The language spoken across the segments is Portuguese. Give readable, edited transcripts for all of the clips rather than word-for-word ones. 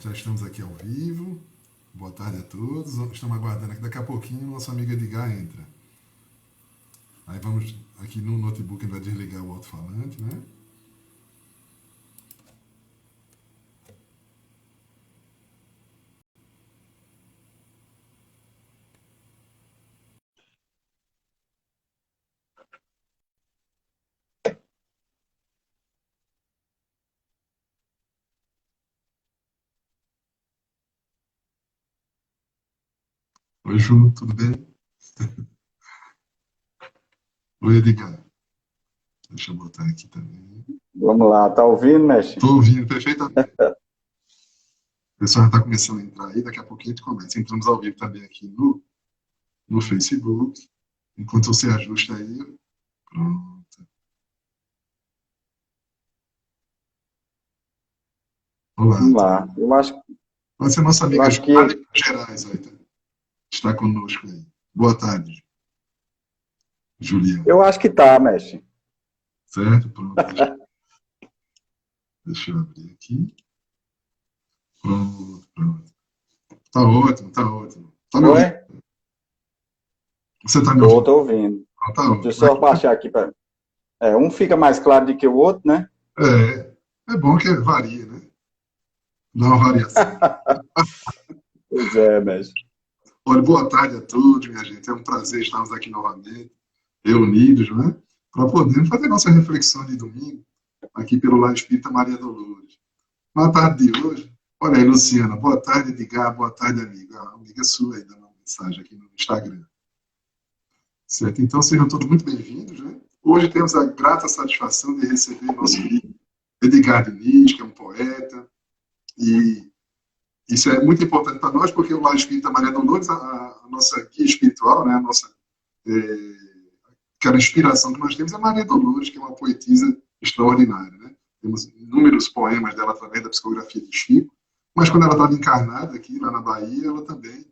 Pronto, já estamos aqui ao vivo. Boa tarde a todos. Estamos aguardando aqui. Daqui a pouquinho nosso amigo Edgar entra. Aí vamos aqui no notebook, ele vai desligar o alto-falante, né? Oi, Ju, tudo bem? Oi, Edgar. Deixa eu botar aqui também. Vamos lá, tá ouvindo, mestre? Estou ouvindo perfeitamente. O pessoal já está começando a entrar aí, daqui a pouquinho a gente começa. Entramos ao vivo também aqui no Facebook. Enquanto você ajusta aí, pronto. Olá, Vamos lá. pode ser nossa Eu amiga acho Juliana que, Gerais aí, tá? Está conosco aí. Boa tarde, Juliana. eu acho que tá, mestre. Certo? Pronto, deixa eu abrir aqui. Pronto, pronto. Tá ótimo, tá ótimo. Tá me Oi? ouvindo? Você tá me Tô, ouvindo? tô ouvindo. Ah, tá Deixa eu ótimo. só baixar aqui para. Um fica mais claro do que o outro, né? É bom que varia, né? Dá uma variação. Pois é, mestre. Olha, boa tarde a todos, minha gente. É um prazer estarmos aqui novamente, reunidos, né? Para podermos fazer nossa reflexão de domingo, aqui pelo Lar Espírita Maria Dolores. Na tarde de hoje, olha aí, Luciana. Boa tarde, Edgar. Boa tarde, amiga. A amiga sua aí dando uma mensagem aqui no Instagram. Certo? Então, sejam todos muito bem-vindos, né? Hoje temos a grata satisfação de receber nosso amigo Edgar Diniz, que é um poeta, e isso é muito importante para nós, porque o Lar Espírita Maria Dolores, a nossa guia espiritual, né, a nossa, é, aquela inspiração que nós temos é Maria Dolores, que é uma poetisa extraordinária. Né? Temos inúmeros poemas dela através da psicografia de Chico, mas quando ela estava encarnada aqui, lá na Bahia, ela também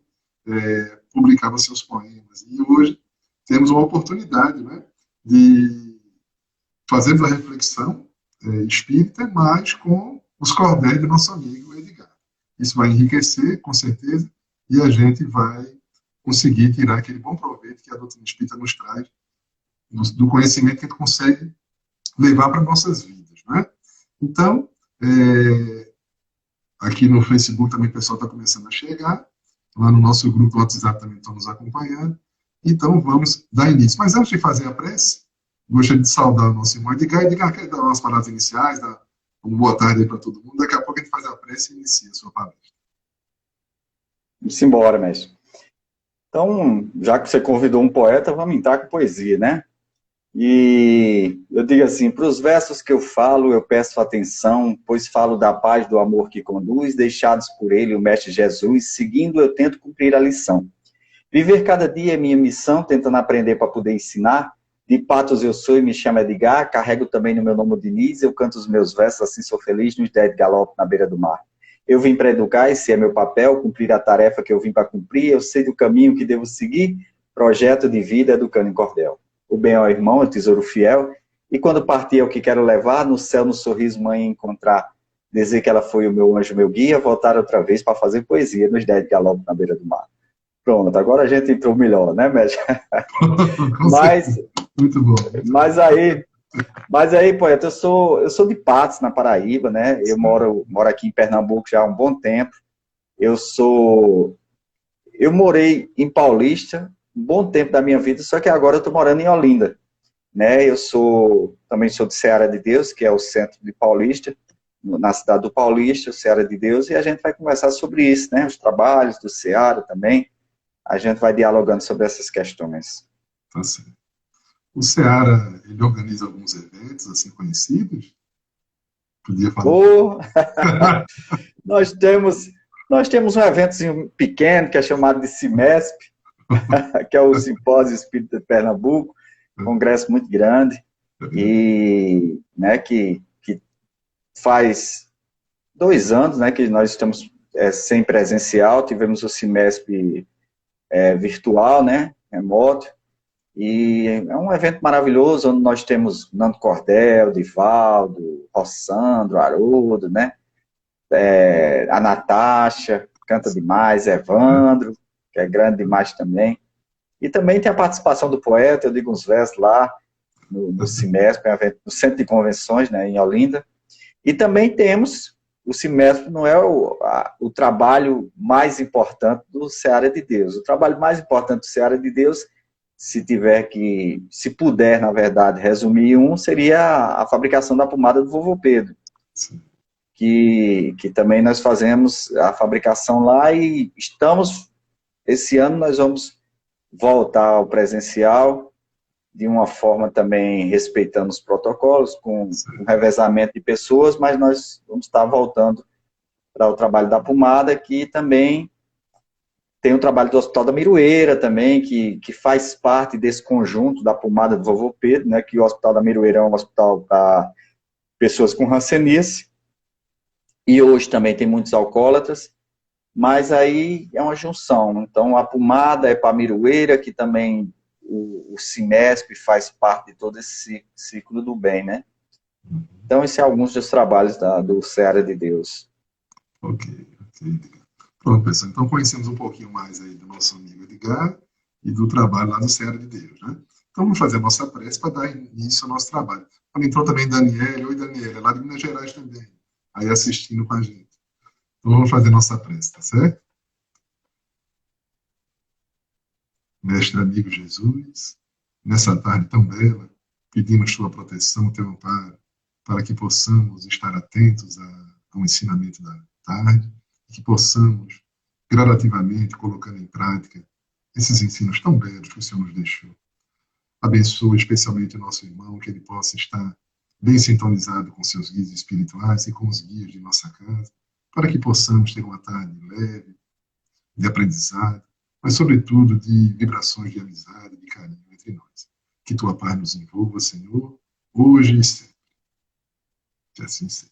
publicava seus poemas. E hoje temos uma oportunidade, né, de fazermos a reflexão espírita, mas com os cordéis do nosso amigo Edgar. Isso vai enriquecer, com certeza, e a gente vai conseguir tirar aquele bom proveito que a doutrina espírita nos traz, do conhecimento que a gente consegue levar para nossas vidas. Né? Então, aqui no Facebook também o pessoal está começando a chegar, lá no nosso grupo do WhatsApp também estão nos acompanhando, então vamos dar início. Mas antes de fazer a prece, gostaria de saudar o nosso irmão Edgar. Edgar, quer dar umas palavras iniciais, dar uma boa tarde aí para todo mundo, daqui a pouco a gente faz a prece e inicia a sua palestra. Vamos embora, mestre. Então, já que você convidou um poeta, vamos entrar com poesia, né? E eu digo assim, para os versos que eu falo, eu peço atenção, pois falo da paz, do amor que conduz, deixados por ele, o Mestre Jesus, seguindo eu tento cumprir a lição. Viver cada dia é minha missão, tentando aprender para poder ensinar. De Patos eu sou e me chamo Edgar, carrego também no meu nome o Diniz, eu canto os meus versos, assim sou feliz, nos 10 de galope na beira do mar. Eu vim para educar, esse é meu papel, cumprir a tarefa que eu vim para cumprir, eu sei do caminho que devo seguir, projeto de vida educando em cordel. O bem ao irmão, é o tesouro fiel, e quando partir é o que quero levar, no céu, no sorriso, mãe encontrar, dizer que ela foi o meu anjo, meu guia, voltar outra vez para fazer poesia nos 10 de galope na beira do mar. Pronto, agora a gente entrou melhor, né, médico? Com Mas, certeza. Muito bom, muito bom. mas aí, poeta, eu sou de Patos, na Paraíba, né? Eu moro aqui em Pernambuco já há um bom tempo. Eu sou, eu morei em Paulista um bom tempo da minha vida, só que agora eu estou morando em Olinda, né? Também sou de Ceará de Deus, que é o centro de Paulista, na cidade do Paulista, o Ceará de Deus, e a gente vai conversar sobre isso, né? Os trabalhos do Ceará também. A gente vai dialogando sobre essas questões. Tá certo. O Ceará, ele organiza alguns eventos assim conhecidos? Podia falar um pouco. Oh, nós temos, nós temos um eventozinho pequeno que é chamado de CIMESP, que é o Simpósio Espírita de Pernambuco, congresso muito grande, e né, que faz 2 anos, né, que nós estamos sem presencial, tivemos o CIMESP virtual, né, remoto, e é um evento maravilhoso, onde nós temos Nando Cordel, Divaldo, Rossandro, Haroldo, né, a Natasha, canta demais, Evandro, que é grande demais também. E também tem a participação do poeta, eu digo uns versos lá, no CIMESP, no Centro de Convenções, né, em Olinda. E também temos, o CIMESP não é o trabalho mais importante do Seara de Deus. O trabalho mais importante do Seara de Deus, se puder, na verdade, resumir seria a fabricação da pomada do Vovô Pedro. Que também nós fazemos a fabricação lá e esse ano nós vamos voltar ao presencial, de uma forma também respeitando os protocolos, com um revezamento de pessoas, mas nós vamos estar voltando para o trabalho da pomada, que também tem o trabalho do Hospital da Miroeira também, que faz parte desse conjunto da pomada do Vovô Pedro, né, que o Hospital da Miroeira é um hospital para pessoas com hanseníase, e hoje também tem muitos alcoólatras, mas aí é uma junção. Então, a pomada é para a Miroeira, que também o CIMESP faz parte de todo esse ciclo do bem, né? Então, esses são alguns dos trabalhos do Seara de Deus. Ok. Pronto, pessoal. Então, conhecemos um pouquinho mais aí do nosso amigo Edgar e do trabalho lá do Seara de Deus, né? Então, vamos fazer a nossa prece para dar início ao nosso trabalho. Quando entrou também Daniela, oi Daniela, lá de Minas Gerais também, aí assistindo com a gente. Então, vamos fazer nossa prece, tá certo? Mestre amigo Jesus, nessa tarde tão bela, pedimos tua proteção, teu amparo, para que possamos estar atentos ao ensinamento da tarde, e que possamos, gradativamente, colocando em prática esses ensinos tão belos que o Senhor nos deixou. Abençoa especialmente o nosso irmão, que ele possa estar bem sintonizado com seus guias espirituais e com os guias de nossa casa, para que possamos ter uma tarde leve, de aprendizado, mas, sobretudo, de vibrações de amizade, de carinho entre nós. Que tua paz nos envolva, Senhor, hoje e sempre. Que assim seja.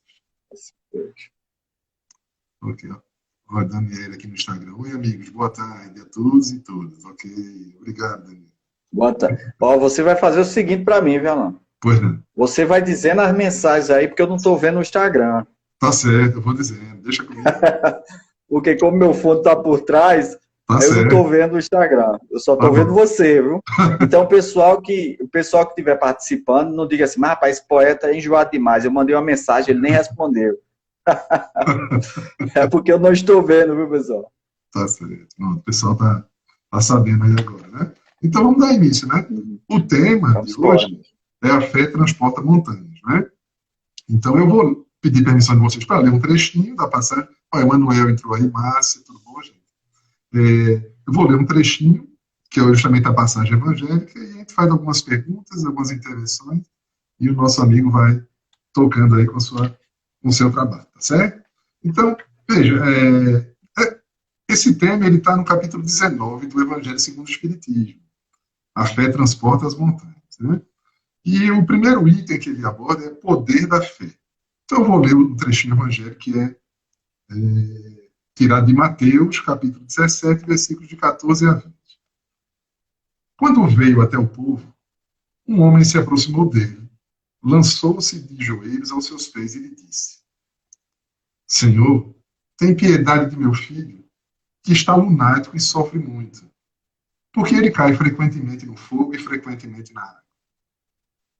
Ok, ó. Daniela aqui no Instagram. Oi, amigos, boa tarde a todos e todas. Ok, obrigado, Daniela. Boa tarde. Ó, você vai fazer o seguinte para mim, viu, Alan? Pois não. Você vai dizendo as mensagens aí, porque eu não estou vendo no Instagram. Tá certo, eu vou dizendo. Deixa comigo. Porque como meu fone tá por trás, Tá eu certo. não estou vendo o Instagram. Eu só estou vendo você, viu? Então, o pessoal que estiver participando, não diga assim, mas rapaz, esse poeta é enjoado demais. Eu mandei uma mensagem, ele nem respondeu. É porque eu não estou vendo, viu, pessoal? Tá certo. Pronto, o pessoal tá sabendo aí agora, né? Então, vamos dar início, né? O tema de hoje é a fé transporta montanhas, né? Então, eu vou pedir permissão de vocês para ler um trechinho da passagem. Ó, Emanuel entrou aí, Márcia, tudo bom, gente? Eu vou ler um trechinho, que é justamente a passagem evangélica, e a gente faz algumas perguntas, algumas intervenções, e o nosso amigo vai tocando aí com o seu trabalho, tá certo? Então, veja, esse tema está no capítulo 19 do Evangelho segundo o Espiritismo. A fé transporta as montanhas, né? E o primeiro item que ele aborda é poder da fé. Então, eu vou ler um trechinho evangélico que é tirado de Mateus, capítulo 17, versículos de 14 a 20. Quando veio até o povo, um homem se aproximou dele, lançou-se de joelhos aos seus pés e lhe disse: Senhor, tem piedade de meu filho, que está lunático e sofre muito, porque ele cai frequentemente no fogo e frequentemente na água.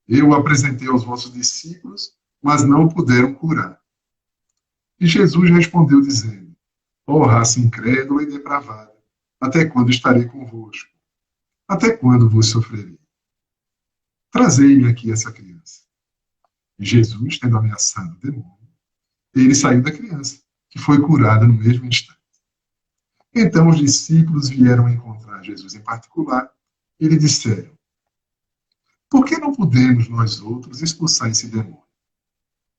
Eu o apresentei aos vossos discípulos, mas não o puderam curar. E Jesus respondeu, dizendo: Ó raça incrédula e depravada, até quando estarei convosco? Até quando vos sofrerei? Trazei-me aqui essa criança. E Jesus, tendo ameaçado o demônio, ele saiu da criança, que foi curada no mesmo instante. Então os discípulos vieram encontrar Jesus em particular e lhe disseram: Por que não podemos nós outros expulsar esse demônio?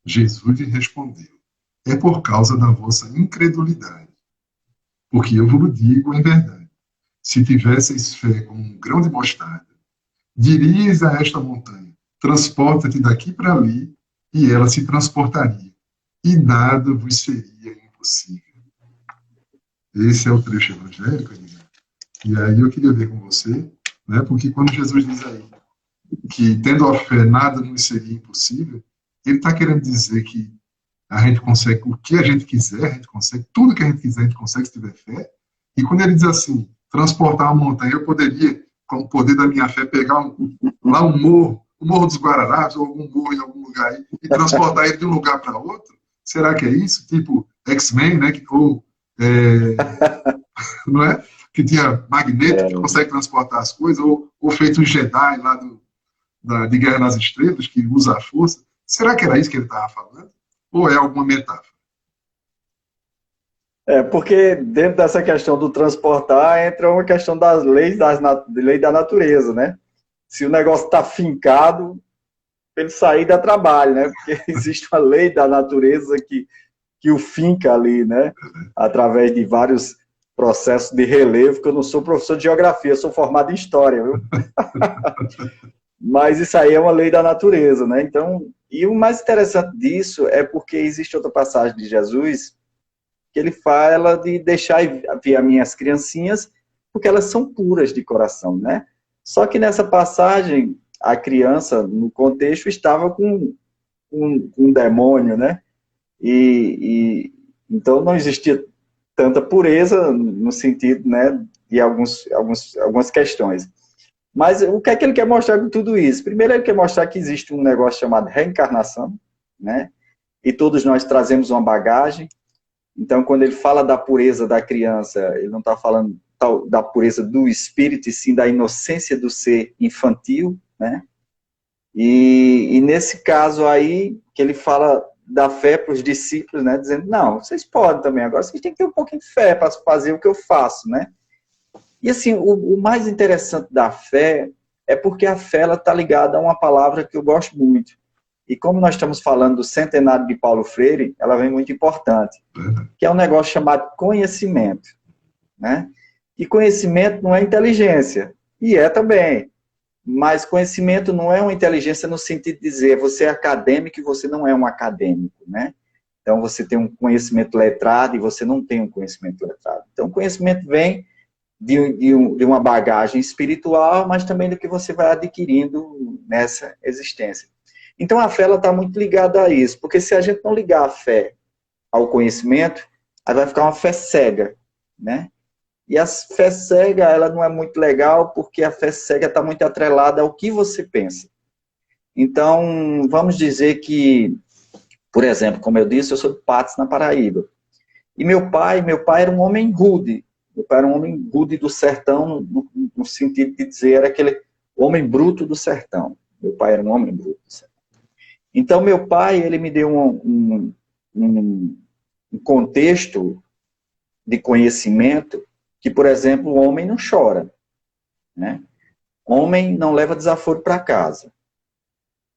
Jesus lhe respondeu: É por causa da vossa incredulidade. Porque eu vos digo em verdade, se tivesseis fé como um grão de mostarda, dirias a esta montanha: transporta-te daqui para ali, e ela se transportaria, e nada vos seria impossível. Esse é o trecho evangélico, e aí eu queria ver com você, né, porque quando Jesus diz aí que tendo a fé nada nos seria impossível, ele está querendo dizer que a gente consegue o que a gente quiser, a gente consegue tudo que a gente quiser, a gente consegue se tiver fé. E quando ele diz assim, transportar uma montanha, eu poderia, com o poder da minha fé, pegar lá um morro, o Morro dos Guararapes, ou algum morro em algum lugar aí, e transportar ele de um lugar para outro? Será que é isso? Tipo X-Men, né? Ou, não é? Que tinha Magneto, que consegue transportar as coisas, ou feito um Jedi lá de Guerra nas Estrelas, que usa a força. Será que era isso que ele estava falando? Ou é alguma metáfora? Porque dentro dessa questão do transportar entra uma questão das leis, lei da natureza, né? Se o negócio está fincado, ele sair dá trabalho, né? Porque existe uma lei da natureza que o finca ali, né? Através de vários processos de relevo, que eu não sou professor de geografia, eu sou formado em história, viu? Mas isso aí é uma lei da natureza, né? Então, e o mais interessante disso é porque existe outra passagem de Jesus que ele fala de deixar vir as minhas criancinhas, porque elas são puras de coração, né? Só que nessa passagem, a criança, no contexto, estava com um demônio, né? Então não existia tanta pureza no sentido, né, de algumas questões. Mas o que é que ele quer mostrar com tudo isso? Primeiro, ele quer mostrar que existe um negócio chamado reencarnação, né? E todos nós trazemos uma bagagem. Então, quando ele fala da pureza da criança, ele não está falando da pureza do espírito, e sim da inocência do ser infantil, né? E nesse caso aí, que ele fala da fé para os discípulos, né? Dizendo, não, vocês podem também, agora vocês têm que ter um pouquinho de fé para fazer o que eu faço, né? E assim, o mais interessante da fé é porque a fé está ligada a uma palavra que eu gosto muito. E como nós estamos falando do centenário de Paulo Freire, ela vem muito importante, que é um negócio chamado conhecimento, né? E conhecimento não é inteligência, e é também, mas conhecimento não é uma inteligência no sentido de dizer você é acadêmico e você não é um acadêmico, né? Então você tem um conhecimento letrado e você não tem um conhecimento letrado. Então o conhecimento vem de uma bagagem espiritual, mas também do que você vai adquirindo nessa existência. Então a fé está muito ligada a isso, porque se a gente não ligar a fé ao conhecimento, aí vai ficar uma fé cega, né? E a fé cega, ela não é muito legal, porque a fé cega está muito atrelada ao que você pensa. Então, vamos dizer que, por exemplo, como eu disse, eu sou de Patos, na Paraíba. E meu pai era um homem rude. Meu pai era um homem rude do sertão, no sentido de dizer, era aquele homem bruto do sertão. Meu pai era um homem bruto do sertão. Então, meu pai, ele me deu um contexto de conhecimento que, por exemplo, o homem não chora, né? Homem não leva desaforo para casa.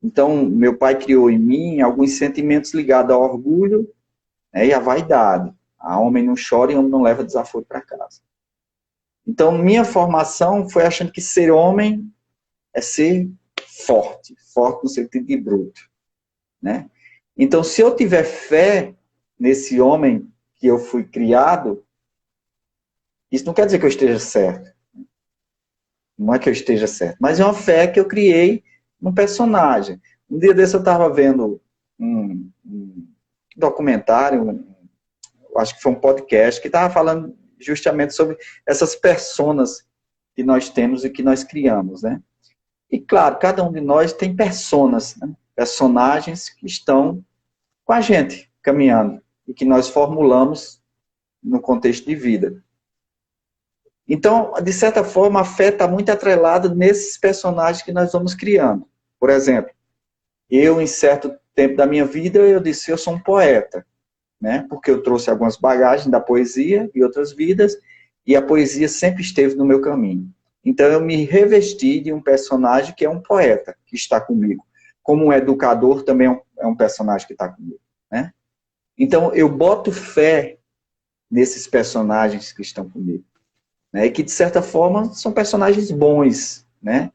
Então, meu pai criou em mim alguns sentimentos ligados ao orgulho, né, e à vaidade. A homem não chora e homem não leva desaforo para casa. Então, minha formação foi achando que ser homem é ser forte no sentido de bruto, né? Então, se eu tiver fé nesse homem que eu fui criado, isso não quer dizer que eu esteja certo. Não é que eu esteja certo, mas é uma fé que eu criei num personagem. Um dia desse eu estava vendo um documentário, acho que foi um podcast, que estava falando justamente sobre essas personas que nós temos e que nós criamos, né? E claro, cada um de nós tem personas, né? Personagens que estão com a gente, caminhando, e que nós formulamos no contexto de vida. Então, de certa forma, a fé está muito atrelada nesses personagens que nós vamos criando. Por exemplo, eu, em certo tempo da minha vida, eu disse, eu sou um poeta, né? Porque eu trouxe algumas bagagens da poesia e outras vidas, e a poesia sempre esteve no meu caminho. Então, eu me revesti de um personagem que é um poeta, que está comigo. Como um educador, também é um personagem que está comigo, né? Então, eu boto fé nesses personagens que estão comigo, né? E que, de certa forma, são personagens bons, né?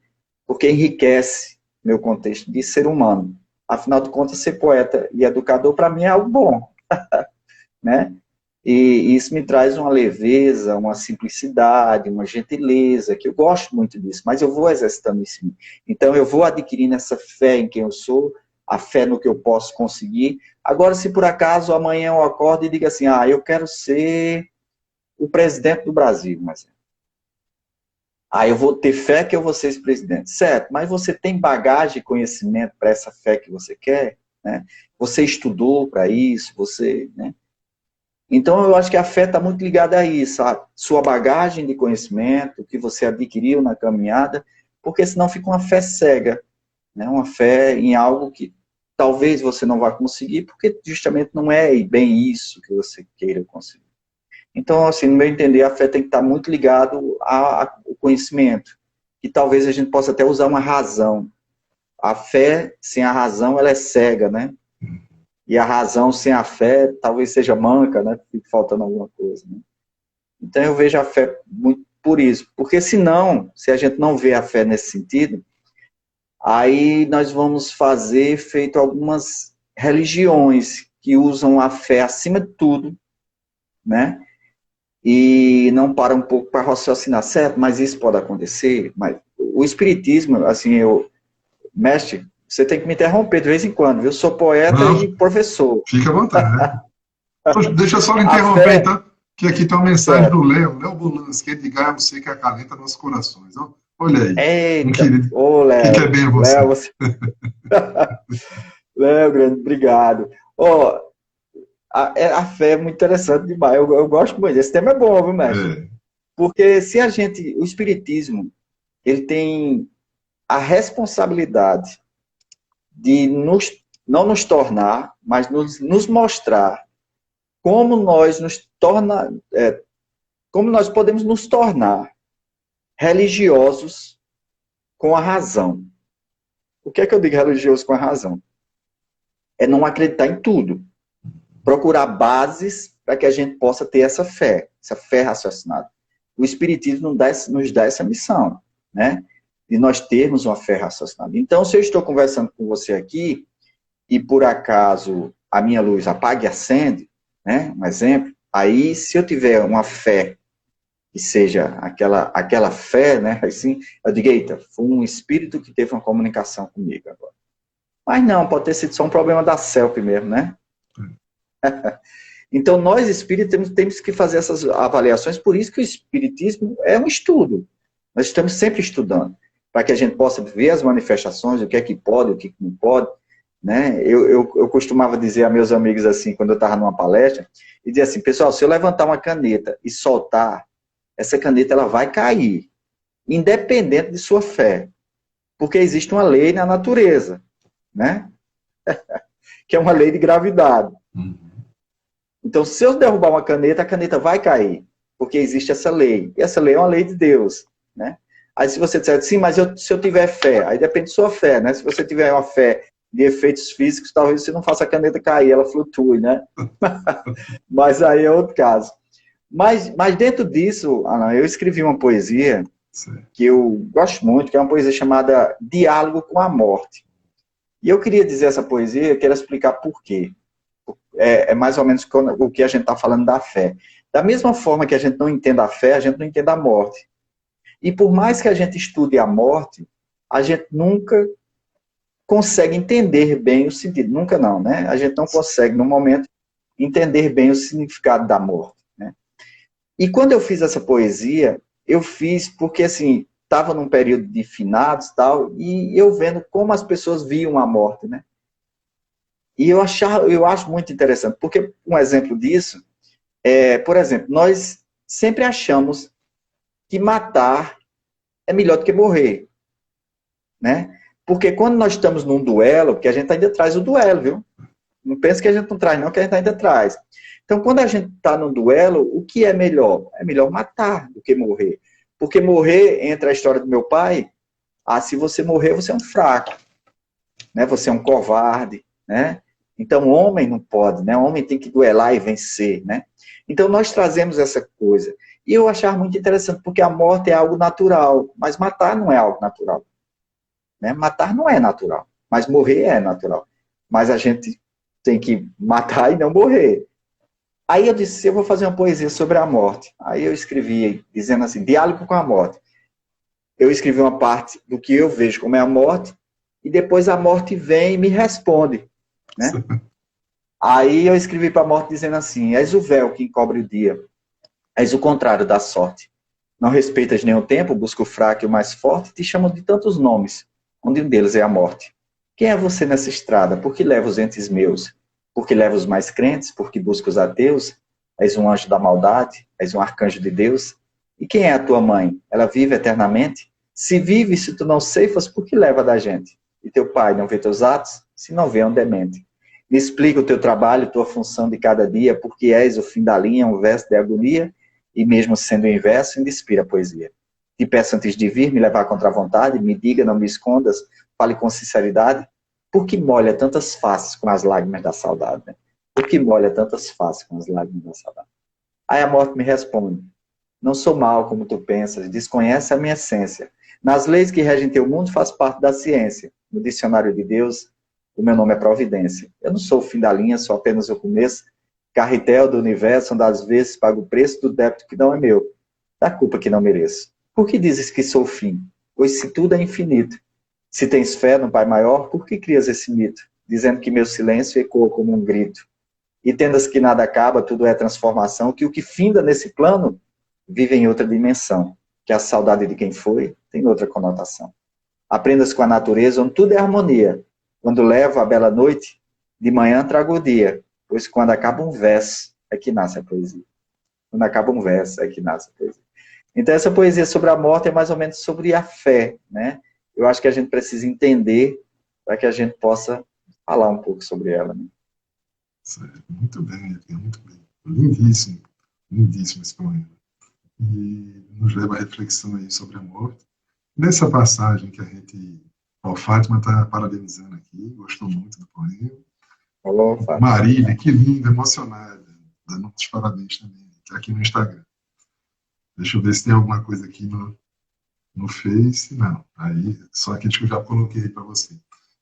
Porque enriquece meu contexto de ser humano. Afinal de contas, ser poeta e educador, para mim, é algo bom, né? E isso me traz uma leveza, uma simplicidade, uma gentileza, que eu gosto muito disso, mas eu vou exercitando isso em mim. Então, eu vou adquirindo essa fé em quem eu sou, a fé no que eu posso conseguir. Agora, se por acaso amanhã eu acordo e digo assim, eu quero ser o presidente do Brasil, mas eu vou ter fé que eu vou ser esse presidente. Certo, mas você tem bagagem e conhecimento para essa fé que você quer? Né? Você estudou para isso? Né? Então, eu acho que a fé está muito ligada a isso, a sua bagagem de conhecimento, que você adquiriu na caminhada, porque senão fica uma fé cega, né? Uma fé em algo que talvez você não vá conseguir, porque justamente não é bem isso que você queira conseguir. Então, assim, no meu entender, a fé tem que estar muito ligado ao conhecimento, que talvez a gente possa até usar uma razão. A fé, sem a razão, ela é cega, né? E a razão sem a fé talvez seja manca, né? Fique faltando alguma coisa, né? Então, eu vejo a fé muito por isso. Porque senão, se a gente não vê a fé nesse sentido, aí nós vamos fazer feito algumas religiões que usam a fé acima de tudo, né? E não para um pouco para raciocinar, certo? Mas isso pode acontecer. Mas o espiritismo, assim, mestre, você tem que me interromper de vez em quando, viu? Eu sou poeta e professor. Fique à vontade. Deixa eu só lhe interromper, então, que aqui tem uma mensagem do Léo Bolança, que é de Gaia, você que acalenta nossos corações. Olha aí. Eita, um querido Léo, que quer bem a você. Léo, grande, obrigado. A fé é muito interessante demais. Eu gosto muito. Esse tema é bom, viu, mestre? Porque se o espiritismo, ele tem a responsabilidade de não nos tornar, mas nos mostrar como como nós podemos nos tornar religiosos com a razão. O que é que eu digo religioso com a razão? É não acreditar em tudo. Procurar bases para que a gente possa ter essa fé raciocinada. O Espiritismo nos dá essa missão, né? De nós termos uma fé raciocinada. Então, se eu estou conversando com você aqui, e por acaso a minha luz apaga e acende, né? Um exemplo, aí se eu tiver uma fé que seja aquela fé, né? Assim, eu digo, eita, foi um espírito que teve uma comunicação comigo agora. Mas não, pode ter sido só um problema da selfie mesmo, né? Então, nós espíritos temos que fazer essas avaliações, por isso que o espiritismo é um estudo. Nós estamos sempre estudando, para que a gente possa ver as manifestações, o que é que pode, o que não pode. Né? Eu costumava dizer a meus amigos assim, quando eu estava numa palestra, e dizia assim, pessoal, se eu levantar uma caneta e soltar, essa caneta ela vai cair, independente de sua fé, porque existe uma lei na natureza, né? Que é uma lei de gravidade. Então, se eu derrubar uma caneta, a caneta vai cair, porque existe essa lei, e essa lei é uma lei de Deus, né? Aí se você disser, sim, mas se eu tiver fé, aí depende de sua fé, né? Se você tiver uma fé de efeitos físicos, talvez você não faça a caneta cair, ela flutue, né? Mas aí é outro caso. Mas dentro disso, Alan, eu escrevi uma poesia que eu gosto muito, que é uma poesia chamada Diálogo com a Morte. E eu queria dizer essa poesia, eu quero explicar por quê. É mais ou menos o que a gente está falando da fé. Da mesma forma que a gente não entende a fé, a gente não entende a morte. E por mais que a gente estude a morte, a gente nunca consegue entender bem o sentido. Nunca não, né? A gente não consegue, no momento, entender bem o significado da morte. Né? E quando eu fiz essa poesia, eu fiz porque, assim, estava num período de finados e tal, e eu vendo como as pessoas viam a morte, né? E eu acho muito interessante, porque um exemplo disso por exemplo, nós sempre achamos que matar é melhor do que morrer, né? Porque quando nós estamos num duelo, porque a gente ainda traz o duelo, viu? Não pensa que a gente não traz, não, que a gente ainda traz. Então, quando a gente está num duelo, o que é melhor? É melhor matar do que morrer. Porque morrer, entra a história do meu pai, se você morrer, você é um fraco, né? Você é um covarde, né? Então, homem não pode, né? O homem tem que duelar e vencer, né? Então, nós trazemos essa coisa. E eu achava muito interessante, porque a morte é algo natural, mas matar não é algo natural. Né? Matar não é natural, mas morrer é natural. Mas a gente tem que matar e não morrer. Aí eu disse, eu vou fazer uma poesia sobre a morte. Aí eu escrevi, dizendo assim, diálogo com a morte. Eu escrevi uma parte do que eu vejo como é a morte, e depois a morte vem e me responde, né? Aí eu escrevi para a morte dizendo assim: és o véu que encobre o dia, és o contrário da sorte. Não respeitas nem o tempo, busca o fraco e o mais forte, te chamam de tantos nomes, onde um deles é a morte. Quem é você nessa estrada? Por que leva os entes meus? Por que leva os mais crentes? Por que busca os ateus? És um anjo da maldade? És um arcanjo de Deus? E quem é a tua mãe? Ela vive eternamente? Se vive, se tu não ceifas, por que leva da gente? E teu pai não vê teus atos? Se não vê, é um demente. Me explica o teu trabalho, tua função de cada dia, porque és o fim da linha, um verso de agonia, e mesmo sendo o inverso, ainda inspira a poesia. Te peço antes de vir, me levar contra a vontade, me diga, não me escondas, fale com sinceridade, por que molha tantas faces com as lágrimas da saudade, né? Por que molha tantas faces com as lágrimas da saudade? Aí a morte me responde: não sou mal como tu pensas, desconhece a minha essência. Nas leis que regem teu mundo faz parte da ciência. No dicionário de Deus, o meu nome é providência. Eu não sou o fim da linha, sou apenas o começo, carretel do universo, onde às vezes pago o preço do débito que não é meu, da culpa que não mereço. Por que dizes que sou o fim? Pois se tudo é infinito, se tens fé no Pai Maior, por que crias esse mito, dizendo que meu silêncio ecoa como um grito? E tendas que nada acaba, tudo é transformação, que o que finda nesse plano vive em outra dimensão, que a saudade de quem foi tem outra conotação. Aprendas com a natureza, onde tudo é harmonia. Quando levo a bela noite, de manhã trago o dia, pois quando acaba um verso, é que nasce a poesia. Quando acaba um verso, é que nasce a poesia. Então, essa poesia sobre a morte é mais ou menos sobre a fé, né? Eu acho que a gente precisa entender para que a gente possa falar um pouco sobre ela, né? Certo. Muito bem, muito bem. Lindíssimo, lindíssimo esse poema. E nos leva à reflexão aí sobre a morte. Nessa passagem que a gente... Ó, Fátima está parabenizando aqui, gostou muito do poema. Falou, Fábio. Marília, que linda, emocionada, dando uns parabéns também, aqui no Instagram. Deixa eu ver se tem alguma coisa aqui no Face. Não, aí só aqueles que eu já coloquei para você.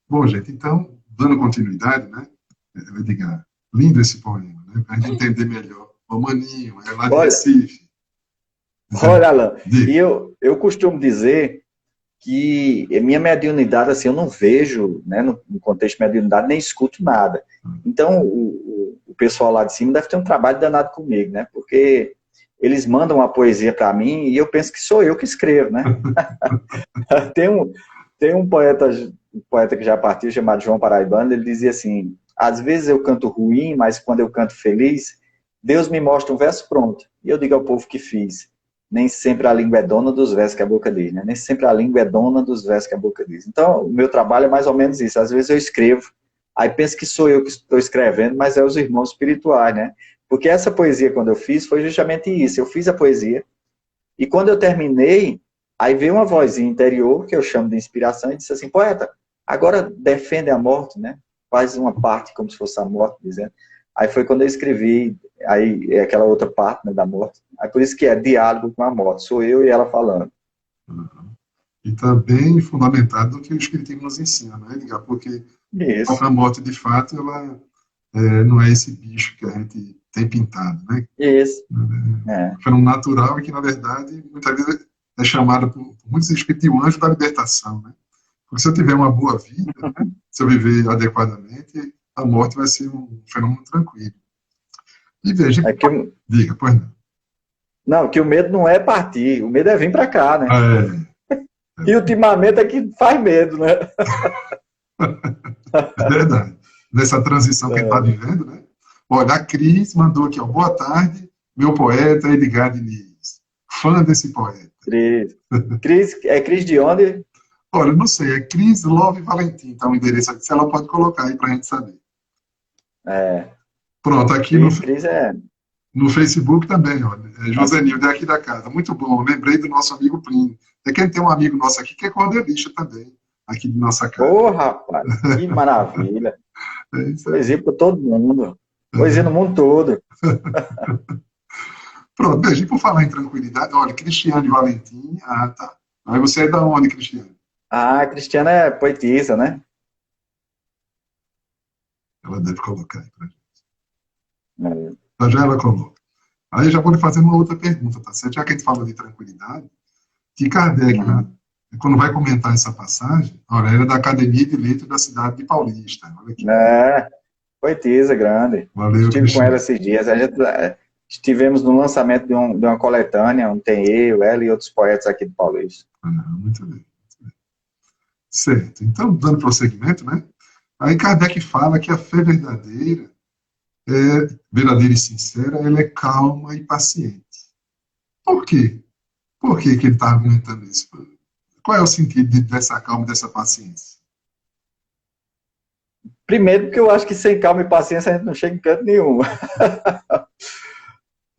Bom, gente, então, dando continuidade, né? Edgar, lindo esse poema, né? Para a gente entender melhor. O Maninho, é lá de Olha, Recife. olha, Alan, e Diga. eu costumo dizer que minha mediunidade, assim, eu não vejo, né, no contexto de mediunidade, nem escuto nada. Então, o pessoal lá de cima deve ter um trabalho danado comigo, né? Porque eles mandam uma poesia para mim e eu penso que sou eu que escrevo, né? Tem um poeta que já partiu, chamado João Paraibano, ele dizia assim: às vezes eu canto ruim, mas quando eu canto feliz, Deus me mostra um verso pronto, e eu digo ao povo que fiz. Nem sempre a língua é dona dos versos que a boca diz, né? Nem sempre a língua é dona dos versos que a boca diz. Então, o meu trabalho é mais ou menos isso. Às vezes eu escrevo, aí penso que sou eu que estou escrevendo, mas é os irmãos espirituais, né? Porque essa poesia, quando eu fiz, foi justamente isso. Eu fiz a poesia, e quando eu terminei, aí veio uma vozinha interior, que eu chamo de inspiração, e disse assim: poeta, agora defende a morte, né? Faz uma parte como se fosse a morte, dizendo. Aí foi quando eu escrevi, aí é aquela outra parte, né, da morte. Aí por isso que é diálogo com a morte, sou eu e ela falando. Uhum. E está bem fundamentado no que o Espiritismo nos ensina, né, Edgar? Porque Isso, a morte, de fato, ela não é esse bicho que a gente tem pintado, né? isso. É. É um natural e que, na verdade, muitas vezes é chamado por muitos espíritos de um anjo da libertação, né? Porque se eu tiver uma boa vida, né, se eu viver adequadamente, a morte vai ser um fenômeno tranquilo. E veja, É que, diga, pois não. não, que o medo não é partir, o medo é vir para cá, né? É, E ultimamente é que faz medo, né? é verdade. Nessa transição que a gente está vivendo, né? Olha, a Cris mandou aqui, ó, boa tarde, meu poeta Edgar Diniz, fã desse poeta. Cris. É Cris de onde? Olha, não sei, é Cris Love Valentim, tá o endereço aqui, se ela pode colocar aí para a gente saber. É, Pronto, aqui Cris é... no Facebook também, olha, é Josenildo, é aqui da casa, muito bom, lembrei do nosso amigo Plínio. É que tem um amigo nosso aqui que é cordelista também, aqui de nossa casa. Ô, rapaz, que maravilha. É isso aí. Poesia para todo mundo. Poesia no mundo todo. Pronto, veja, e por falar em tranquilidade, olha, Cristiane Valentim, ah, tá. Aí você é da onde, Cristiane? Ah, a Cristiana é poetisa, né? Ela deve colocar aí pra gente. É. Já ela coloca. Aí eu já vou lhe fazer uma outra pergunta, tá certo? Já que a gente falou de tranquilidade, que Kardec, né, quando vai comentar essa passagem, olha, era da Academia de Letras da cidade de Paulista. Olha aqui. Poetisa grande. Valeu, Estive com ela Cristiano. esses dias. Estivemos no lançamento de uma coletânea, tem eu, ela e outros poetas aqui de Paulista. Muito bem. Certo. Então, dando prosseguimento, né? Aí Kardec fala que a fé verdadeira verdadeira e sincera, ela é calma e paciente. Por quê? Por que ele está argumentando isso? Qual é o sentido dessa calma e dessa paciência? Primeiro, porque eu acho que sem calma e paciência a gente não chega em canto nenhum.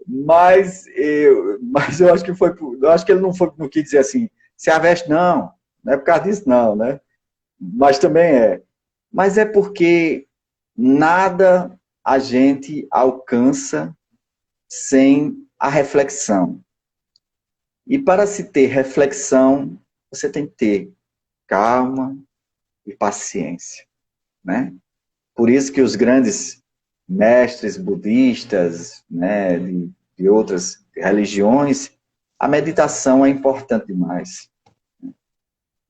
mas eu acho que eu acho que ele não quis dizer assim, se aveste não é por causa disso não, né? Mas também Mas é porque nada a gente alcança sem a reflexão. E para se ter reflexão, você tem que ter calma e paciência, né? Por isso que os grandes mestres budistas, né, de outras religiões, a meditação é importante demais.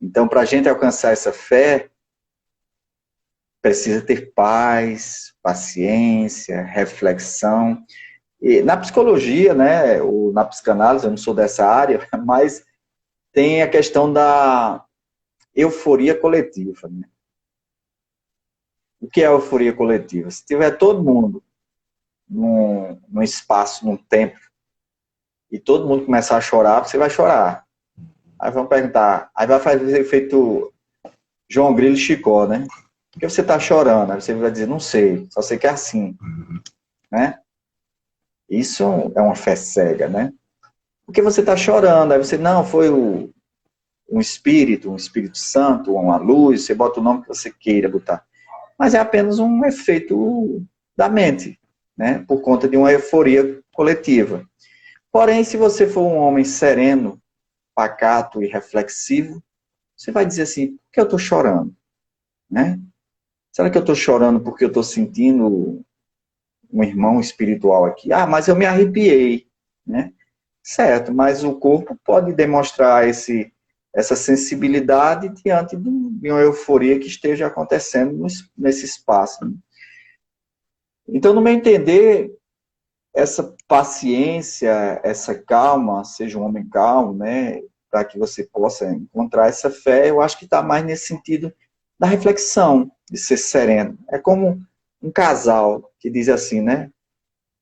Então, para a gente alcançar essa fé, precisa ter paz, paciência, reflexão. E na psicologia, né, ou na psicanálise, eu não sou dessa área, mas tem a questão da euforia coletiva, né? O que é a euforia coletiva? Se tiver todo mundo num espaço, num tempo, e todo mundo começar a chorar, você vai chorar. Aí vão perguntar, aí vai fazer efeito João Grilo e Chicó, né? Por que você está chorando? Aí você vai dizer, não sei, só sei que é assim, né? Isso é uma fé cega, né? Por que você está chorando? Aí você, não, foi um Espírito Santo, uma luz, você bota o nome que você queira botar. Mas é apenas um efeito da mente, né? Por conta de uma euforia coletiva. Porém, se você for um homem sereno, pacato e reflexivo, você vai dizer assim, por que eu estou chorando? Né? Será que eu estou chorando porque eu estou sentindo um irmão espiritual aqui? Ah, mas eu me arrepiei, né? Certo, mas o corpo pode demonstrar essa sensibilidade diante de uma euforia que esteja acontecendo nesse espaço. Né? Então, no meu entender, essa paciência, essa calma, seja um homem calmo, né, para que você possa encontrar essa fé, eu acho que está mais nesse sentido da reflexão, de ser sereno. É como um casal que diz assim, né,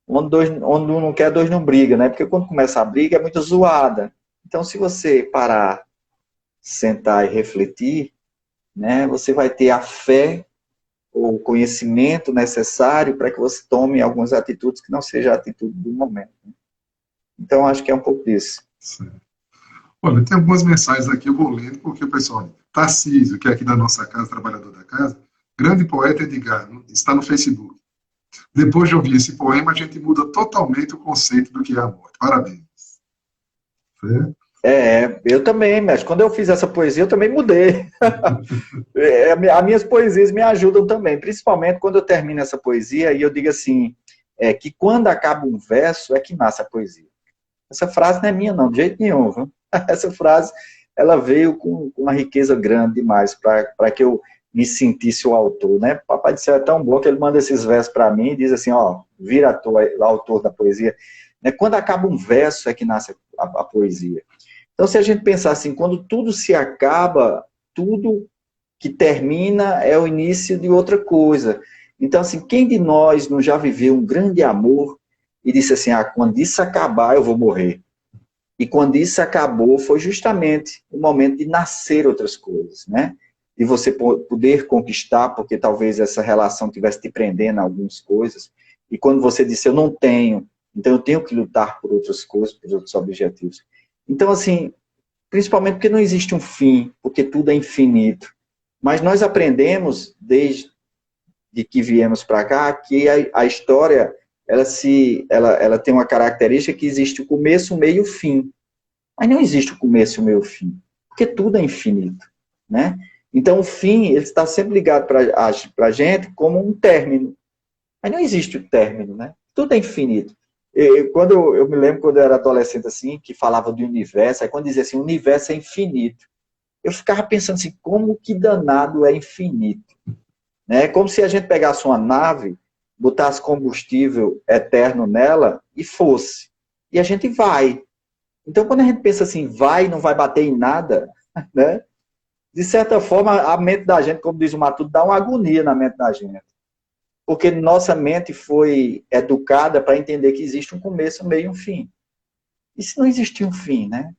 onde um não quer, dois não brigam, né, porque quando começa a briga é muito zoada. Então, se você parar, sentar e refletir, né, você vai ter a fé o conhecimento necessário para que você tome algumas atitudes que não seja a atitude do momento. Então, acho que é um pouco disso. Certo. Olha, tem algumas mensagens aqui, eu vou lendo, porque o pessoal, Tarcísio, que é aqui da nossa casa, trabalhador da casa, grande poeta Edgar, está no Facebook. Depois de ouvir esse poema, a gente muda totalmente o conceito do que é a morte. Parabéns. Certo? Eu também, mas quando eu fiz essa poesia, eu também mudei. As minhas poesias me ajudam também, principalmente quando eu termino essa poesia e eu digo assim, que quando acaba um verso é que nasce a poesia. Essa frase não é minha não, de jeito nenhum. Viu? Essa frase, ela veio com uma riqueza grande demais para que eu me sentisse o autor, né? Papai do Céu é tão bom que ele manda esses versos para mim e diz assim, ó, vira autor da poesia. Quando acaba um verso é que nasce a poesia. Então, se a gente pensar assim, quando tudo se acaba, tudo que termina é o início de outra coisa. Então, assim, quem de nós não já viveu um grande amor e disse assim, quando isso acabar, eu vou morrer. E quando isso acabou, foi justamente o momento de nascer outras coisas, né? De você poder conquistar, porque talvez essa relação tivesse te prendendo a algumas coisas. E quando você disse, eu não tenho, então eu tenho que lutar por outras coisas, por outros objetivos. Então, assim, principalmente porque não existe um fim, porque tudo é infinito. Mas nós aprendemos, desde que viemos para cá, que a história, ela tem uma característica que existe o começo, o meio e o fim. Mas não existe o começo, o meio e o fim, porque tudo é infinito, né? Então, o fim, ele está sempre ligado para a gente como um término. Mas não existe o término, né? Tudo é infinito. Eu me lembro quando eu era adolescente, assim, que falava do universo, aí quando dizia assim, o universo é infinito. eu ficava pensando assim, como que danado é infinito? Né? Como se a gente pegasse uma nave, botasse combustível eterno nela e fosse. E a gente vai. Então, quando a gente pensa assim, vai, não vai bater em nada, né? De certa forma, a mente da gente, como diz o Matuto, dá uma agonia na mente da gente. Porque nossa mente foi educada para entender que existe um começo, um meio e um fim. E se não existir um fim, né?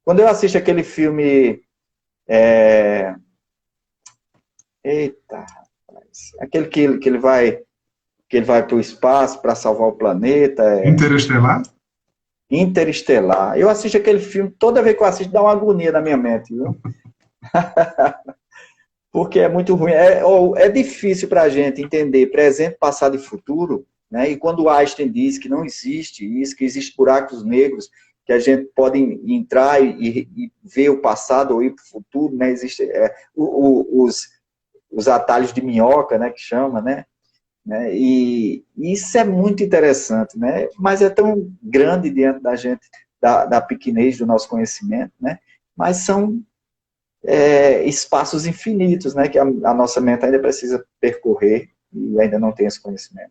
Quando eu assisto aquele filme... Eita, rapaz. Aquele que ele vai para o espaço para salvar o planeta. Interestelar? Interestelar. Eu assisto aquele filme, toda vez que eu assisto, dá uma agonia na minha mente, viu? Porque é muito ruim. É difícil para a gente entender presente, passado e futuro, né? E quando Einstein diz que não existe isso, que existem buracos negros, que a gente pode entrar e ver o passado ou ir para o futuro, né? Existem os atalhos de minhoca, né? Que chama, né? E isso é muito interessante, né? Mas é tão grande diante da gente, da pequenez do nosso conhecimento, né? Mas são espaços infinitos, né? Que a nossa mente ainda precisa percorrer e ainda não tem esse conhecimento.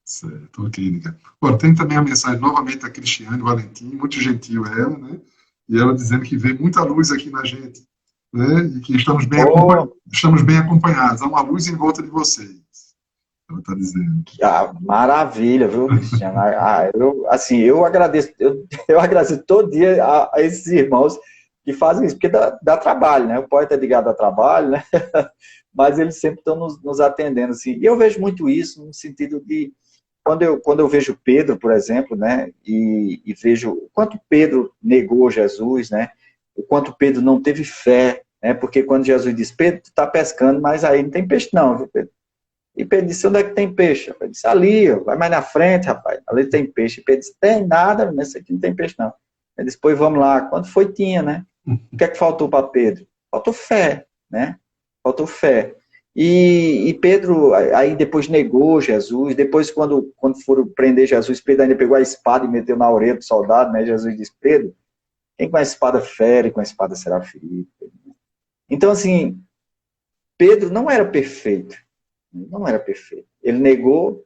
Certo, ok, Nica. Bom, tem também a mensagem novamente da Cristiane Valentim, muito gentil ela, né? E ela dizendo que vê muita luz aqui na gente, né? E que estamos bem acompanhados. Há uma luz em volta de vocês. Ela está dizendo. Maravilha, viu, Cristiano? Eu agradeço, eu agradeço todo dia a esses irmãos que fazem isso, porque dá trabalho, né? O poeta é ligado a trabalho, né? Mas eles sempre estão nos atendendo, assim. E eu vejo muito isso no sentido de, quando eu vejo Pedro, por exemplo, né? E vejo o quanto Pedro negou Jesus, né? O quanto Pedro não teve fé, né? Porque quando Jesus diz, Pedro, tu tá pescando, mas aí não tem peixe não, viu, Pedro? E Pedro disse, onde é que tem peixe? Ele disse, ali, ó, vai mais na frente, rapaz, ali tem peixe. E Pedro disse, tem nada, nesse aqui não tem peixe não. Ele disse, pois vamos lá. Quando foi, tinha, né? O que é que faltou para Pedro? Faltou fé, né? Faltou fé. E Pedro, aí depois negou Jesus, depois quando foram prender Jesus, Pedro ainda pegou a espada e meteu na orelha do soldado, né? Jesus disse, Pedro, quem com a espada fere, com a espada será ferido. Então, assim, Pedro não era perfeito. Não era perfeito. Ele negou,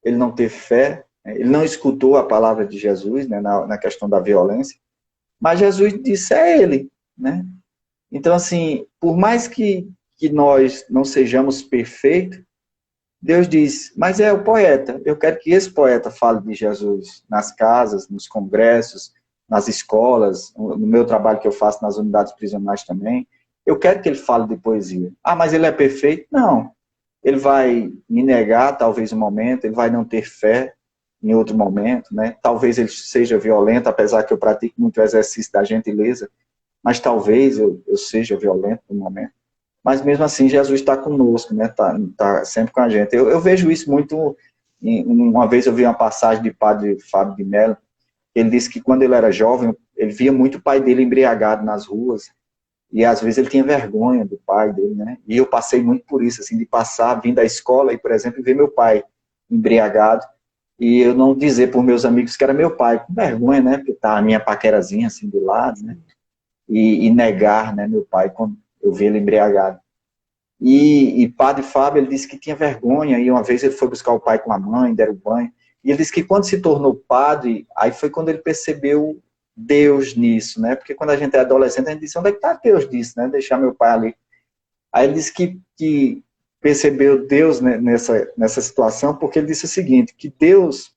ele não teve fé, ele não escutou a palavra de Jesus, né, na questão da violência, mas Jesus disse, é ele, né? Então, assim, por mais que nós não sejamos perfeitos, Deus diz, mas é o poeta, eu quero que esse poeta fale de Jesus nas casas, nos congressos, nas escolas, no meu trabalho que eu faço nas unidades prisionais também, eu quero que ele fale de poesia. Ah, mas ele é perfeito? Não. Ele vai me negar, talvez, um momento, ele vai não ter fé em outro momento, né? Talvez ele seja violento, apesar que eu pratico muito o exercício da gentileza, mas talvez eu seja violento no momento. Mas mesmo assim, Jesus está conosco, né? Tá sempre com a gente. Eu vejo isso muito. Uma vez eu vi uma passagem de padre Fábio de Mello, ele disse que quando ele era jovem, ele via muito o pai dele embriagado nas ruas, e às vezes ele tinha vergonha do pai dele, né? E eu passei muito por isso, assim, de passar, vindo da escola e, por exemplo, ver meu pai embriagado, e eu não dizer por meus amigos que era meu pai, com vergonha, né? Porque tá a minha paquerazinha assim do lado, né? E negar, né, meu pai, quando eu vi ele embriagado. E padre Fábio, ele disse que tinha vergonha, e uma vez ele foi buscar o pai com a mãe, deram banho, e ele disse que quando se tornou padre, aí foi quando ele percebeu Deus nisso, né? Porque quando a gente é adolescente, a gente diz, onde é que está Deus disso, né? Deixar meu pai ali. Aí ele disse que percebeu Deus, né, nessa situação, porque ele disse o seguinte, que Deus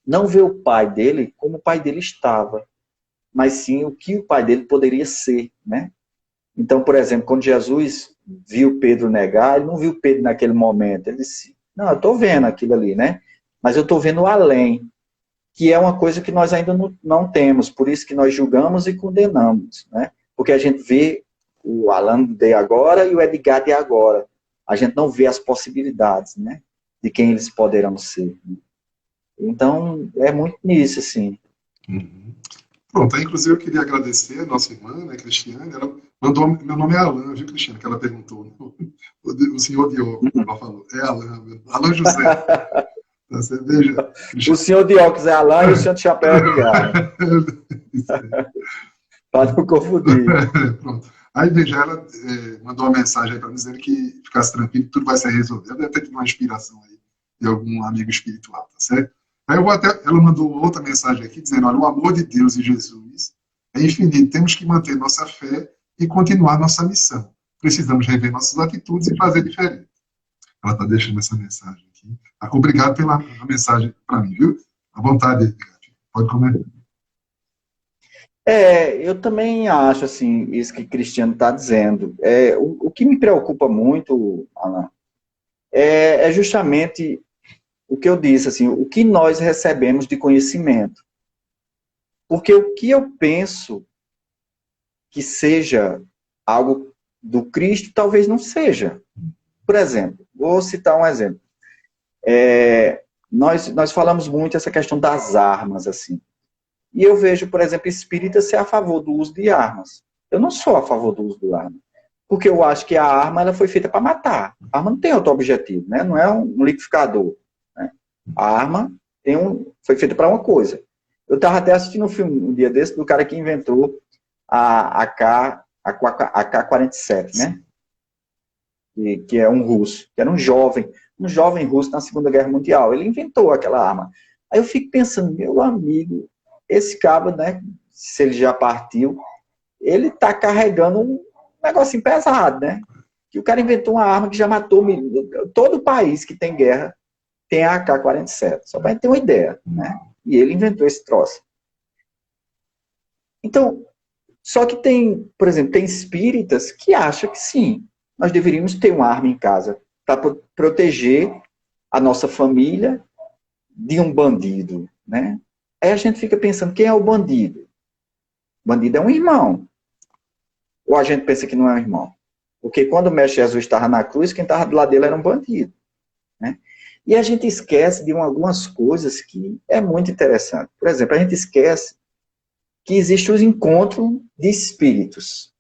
não vê o pai dele como o pai dele estava, mas sim o que o pai dele poderia ser, né? Então, por exemplo, quando Jesus viu Pedro negar, ele não viu Pedro naquele momento, ele disse, não, eu estou vendo aquilo ali, né? Mas eu estou vendo além, que é uma coisa que nós ainda não temos, por isso que nós julgamos e condenamos, né? Porque a gente vê o Alan de agora e o Edgar de agora. A gente não vê as possibilidades, né? De quem eles poderão ser. Né? Então, é muito nisso, assim. Uhum. Pronto, aí, inclusive eu queria agradecer a nossa irmã, né, Cristiane, ela mandou, meu nome é Alan, viu, Cristiane, que ela perguntou, o senhor Diogo, ela falou, é Alan, Alan José. Você veja, o senhor de óculos é Alan e o senhor de chapéu é Edgar. Para não confundir. Pronto. Aí, veja, ela mandou uma mensagem aí para dizer que ficasse tranquilo, que tudo vai ser resolvido. Ela deve ter tido uma inspiração aí de algum amigo espiritual, tá certo? Aí eu vou até, ela mandou outra mensagem aqui dizendo, olha, o amor de Deus e Jesus é infinito. Temos que manter nossa fé e continuar nossa missão. Precisamos rever nossas atitudes e fazer diferente. Ela está deixando essa mensagem aqui. Obrigado pela mensagem para mim, viu? À vontade, pode comentar. Eu também acho, assim, isso que o Cristiano está dizendo. O que me preocupa muito, Alan, é justamente o que eu disse, assim, o que nós recebemos de conhecimento. Porque o que eu penso que seja algo do Cristo, talvez não seja. Por exemplo, vou citar um exemplo. Nós falamos muito essa questão das armas, assim. E eu vejo, por exemplo, espírita ser a favor do uso de armas. Eu não sou a favor do uso de arma. Porque eu acho que a arma ela foi feita para matar. A arma não tem outro objetivo, né? Não é um liquidificador. Né? A arma foi feita para uma coisa. Eu estava até assistindo um filme um dia desse do cara que inventou a AK-47, né? Que é um russo, que era um jovem russo na Segunda Guerra Mundial. Ele inventou aquela arma. Aí eu fico pensando, meu amigo, esse cabo, né, se ele já partiu, ele está carregando um negocinho pesado, né? Que o cara inventou uma arma que já matou todo país que tem guerra tem a AK-47, só para a gente ter uma ideia, né? E ele inventou esse troço. Então, só que tem, por exemplo, tem espíritas que acham que sim, nós deveríamos ter uma arma em casa para proteger a nossa família de um bandido, né? Aí a gente fica pensando, quem é o bandido? O bandido é um irmão. Ou a gente pensa que não é um irmão? Porque quando o Mestre Jesus estava na cruz, quem estava do lado dele era um bandido, né? E a gente esquece de algumas coisas que é muito interessante. Por exemplo, a gente esquece que existe os encontros de espíritos.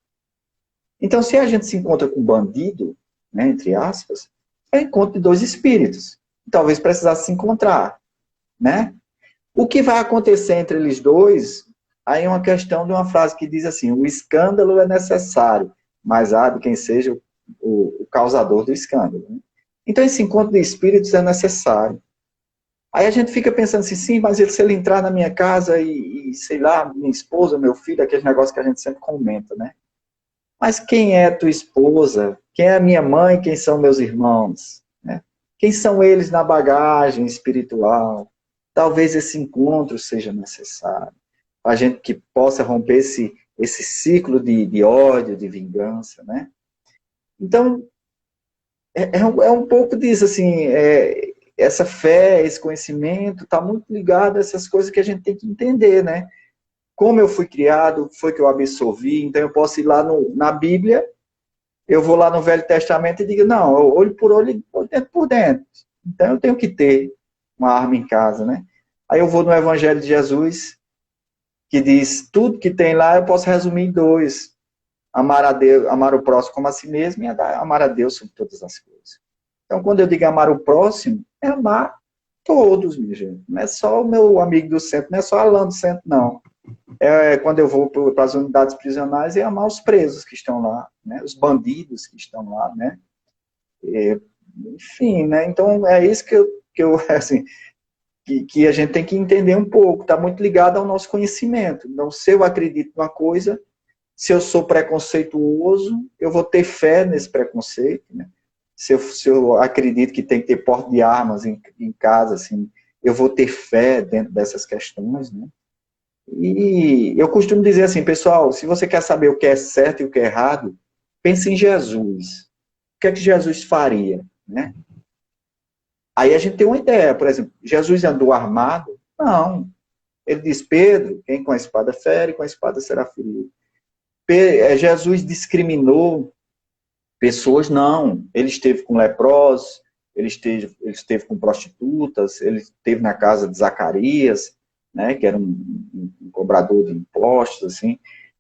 Então, se a gente se encontra com um bandido, né, entre aspas, é o encontro de dois espíritos. Talvez precisasse se encontrar, né? O que vai acontecer entre eles dois, aí é uma questão de uma frase que diz assim, o escândalo é necessário, mas há de quem seja o causador do escândalo. Né? Então, esse encontro de espíritos é necessário. Aí a gente fica pensando assim, sim, mas se ele entrar na minha casa e, sei lá, minha esposa, meu filho, aquele negócio que a gente sempre comenta, né? Mas quem é tua esposa? Quem é a minha mãe? Quem são meus irmãos? Né? Quem são eles na bagagem espiritual? Talvez esse encontro seja necessário. A gente que possa romper esse ciclo de ódio, de vingança, né? Então, é um pouco disso, assim, essa fé, esse conhecimento, está muito ligado a essas coisas que a gente tem que entender, né? Como eu fui criado, foi que eu absorvi, então eu posso ir lá na Bíblia, eu vou lá no Velho Testamento e digo, não, olho por olho, dentro por dentro. Então eu tenho que ter uma arma em casa, né? Aí eu vou no Evangelho de Jesus, que diz, tudo que tem lá eu posso resumir em dois. Amar a Deus, amar o próximo como a si mesmo e amar a Deus sobre todas as coisas. Então, quando eu digo amar o próximo, é amar todos, minha gente. Não é só o meu amigo do centro, não é só Alan do centro, não. Quando eu vou para as unidades prisionais, é amar os presos que estão lá, né? Os bandidos que estão lá, né? Enfim, né? Então, é isso que eu assim, que a gente tem que entender um pouco. Está muito ligado ao nosso conhecimento. Então, se eu acredito numa coisa, se eu sou preconceituoso, eu vou ter fé nesse preconceito, né? Se eu acredito que tem que ter porte de armas em casa, assim, eu vou ter fé dentro dessas questões, né? E eu costumo dizer assim, pessoal, se você quer saber o que é certo e o que é errado, pense em Jesus. O que é que Jesus faria, né? Aí a gente tem uma ideia, por exemplo, Jesus andou armado? Não. Ele diz, Pedro, quem com a espada fere, com a espada será ferido. Jesus discriminou pessoas? Não. Ele esteve com leprosos, ele esteve com prostitutas, ele esteve na casa de Zacarias, né, que era um cobrador de impostos, assim.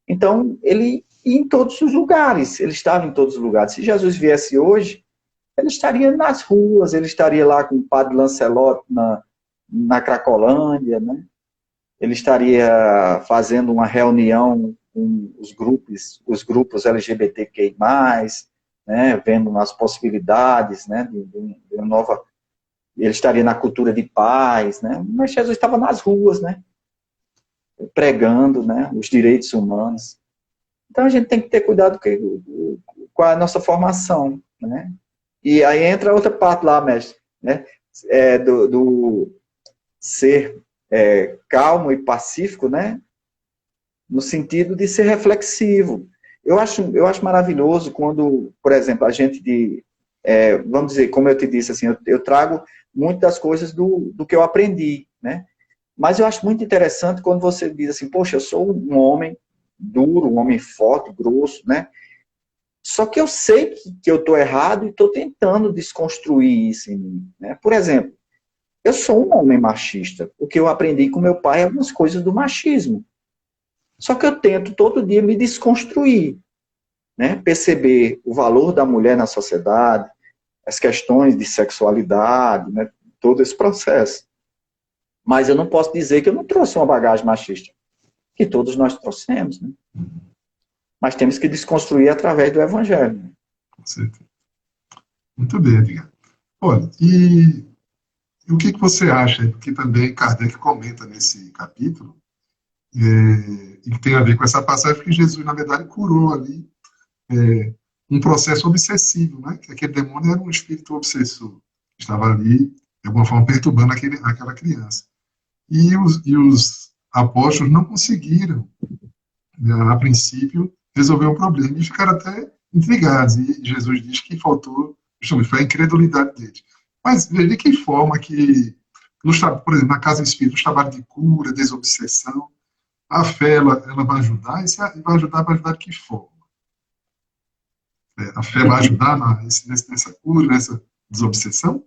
Então, ele ia em todos os lugares, ele estava em todos os lugares. Se Jesus viesse hoje, ele estaria nas ruas, ele estaria lá com o padre Lancelot na Cracolândia, né? Ele estaria fazendo uma reunião com com os grupos LGBTQI+, né, vendo as possibilidades, né, de uma nova... Ele estaria na cultura de paz, né, mas Jesus estava nas ruas, né, pregando, né, os direitos humanos. Então a gente tem que ter cuidado com a nossa formação, né? E aí entra outra parte lá, mestre, né? Do ser calmo e pacífico, né? No sentido de ser reflexivo. Eu acho maravilhoso quando, por exemplo, a gente vamos dizer, como eu te disse, assim, eu trago muitas das coisas do que eu aprendi, né? Mas eu acho muito interessante quando você diz assim, poxa, eu sou um homem duro, um homem forte, grosso, né? Só que eu sei que eu estou errado e estou tentando desconstruir isso em mim, né? Por exemplo, eu sou um homem machista, porque eu aprendi com meu pai algumas coisas do machismo. Só que eu tento todo dia me desconstruir, né? Perceber o valor da mulher na sociedade, as questões de sexualidade, né? Todo esse processo. Mas eu não posso dizer que eu não trouxe uma bagagem machista, que todos nós trouxemos, né? Mas temos que desconstruir através do Evangelho. Né? Com certeza. Muito bem, Edgar. Olha, e o que você acha, porque também Kardec comenta nesse capítulo, e que tem a ver com essa passagem, que Jesus, na verdade, curou ali um processo obsessivo, né? Que aquele demônio era um espírito obsessor, que estava ali, de alguma forma, perturbando aquela criança. E os apóstolos não conseguiram, a princípio, resolver o problema e ficaram até intrigados. E Jesus diz que faltou, justamente, foi a incredulidade deles. Mas de que forma que, por exemplo, na casa espírita, no trabalho de cura, desobsessão, a fé ela vai ajudar? E vai ajudar de que forma? A fé vai ajudar nessa cura, nessa desobsessão?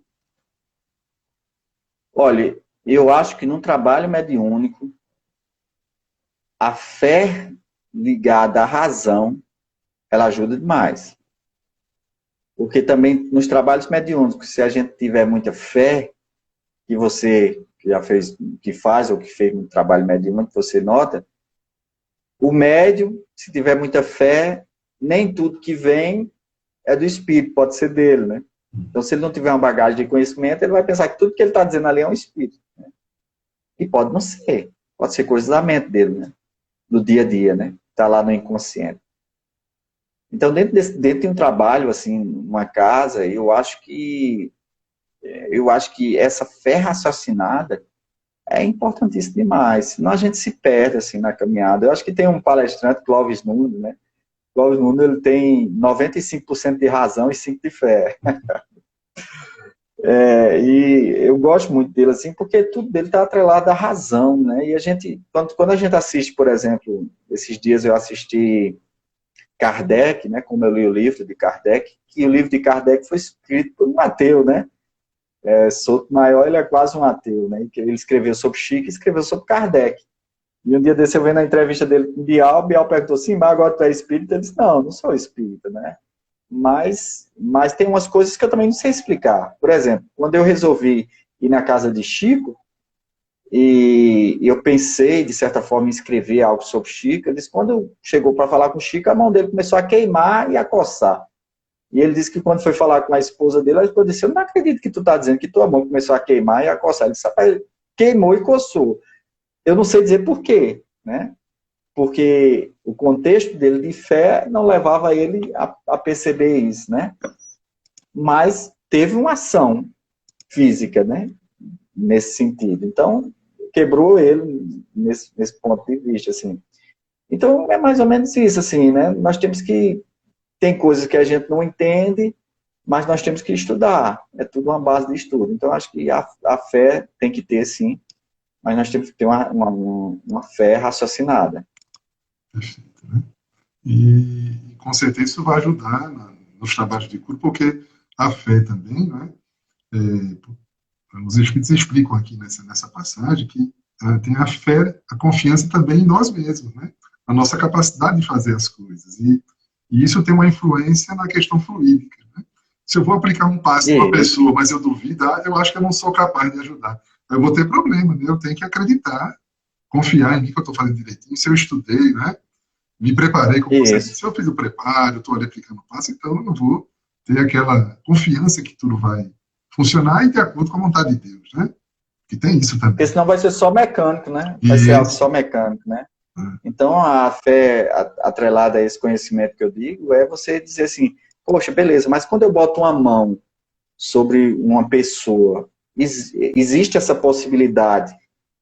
Olha, eu acho que num trabalho mediúnico, a fé ligada à razão, ela ajuda demais. Porque também nos trabalhos mediúnicos, se a gente tiver muita fé, que você já fez, que faz ou que fez um trabalho mediúnico, você nota, o médium, se tiver muita fé, nem tudo que vem é do espírito, pode ser dele, né? Então, se ele não tiver uma bagagem de conhecimento, ele vai pensar que tudo que ele está dizendo ali é um espírito. Né? E pode não ser. Pode ser coisa da mente dele, né? Do dia a dia, né? Está lá no inconsciente. Então, dentro de um trabalho, assim, uma casa, eu acho que essa fé raciocinada é importantíssima demais. Senão a gente se perde, assim, na caminhada. Eu acho que tem um palestrante, Clóvis Nunes, né? Clóvis Nunes, ele tem 95% de razão e 5% de fé. E eu gosto muito dele, assim, porque tudo dele está atrelado à razão, né? E a gente, quando a gente assiste, por exemplo, esses dias eu assisti Kardec, né? Como eu li o livro de Kardec, que o livro de Kardec foi escrito por um ateu, né? Sotomayor, ele é quase um ateu, né? Ele escreveu sobre Chico e escreveu sobre Kardec. E um dia desse eu vendo a entrevista dele com Bial perguntou assim, mas agora tu é espírita? Ele disse, não sou espírita, né? Mas tem umas coisas que eu também não sei explicar. Por exemplo, quando eu resolvi ir na casa de Chico, e eu pensei, de certa forma, em escrever algo sobre Chico, ele disse, quando chegou para falar com Chico, a mão dele começou a queimar e a coçar. E ele disse que quando foi falar com a esposa dele, a esposa disse, eu não acredito que tu está dizendo que tua mão começou a queimar e a coçar. Ele disse, rapaz, queimou e coçou. Eu não sei dizer por quê, né? Porque o contexto dele de fé não levava ele a perceber isso, né? Mas teve uma ação física, né? Nesse sentido. Então, quebrou ele nesse ponto de vista, assim. Então, é mais ou menos isso, assim, né? Nós temos que... Tem coisas que a gente não entende, mas nós temos que estudar. É tudo uma base de estudo. Então, acho que a fé tem que ter, sim, mas nós temos que ter uma fé raciocinada. Perfeito, né? E com certeza isso vai ajudar nos trabalhos de cura, porque a fé também, né? Os Espíritos explicam aqui nessa passagem que tem a fé, a confiança também em nós mesmos, né? A nossa capacidade de fazer as coisas. E isso tem uma influência na questão fluídica, né? Se eu vou aplicar um passe numa pessoa, mas eu duvidar, eu acho que eu não sou capaz de ajudar. Eu vou ter problema, né? Eu tenho que acreditar, confiar em mim que eu estou fazendo direitinho. Se eu estudei, né? me preparei, como você Isso. disse. Se eu fiz o preparo, estou ali aplicando o passo, então eu não vou ter aquela confiança que tudo vai funcionar e de acordo com a vontade de Deus, né? Que tem isso Porque também. senão vai ser só mecânico, né? Vai ser algo Isso. só mecânico, né? Então, a fé atrelada a esse conhecimento que eu digo é você dizer assim, poxa, beleza, mas quando eu boto uma mão sobre uma pessoa, existe essa possibilidade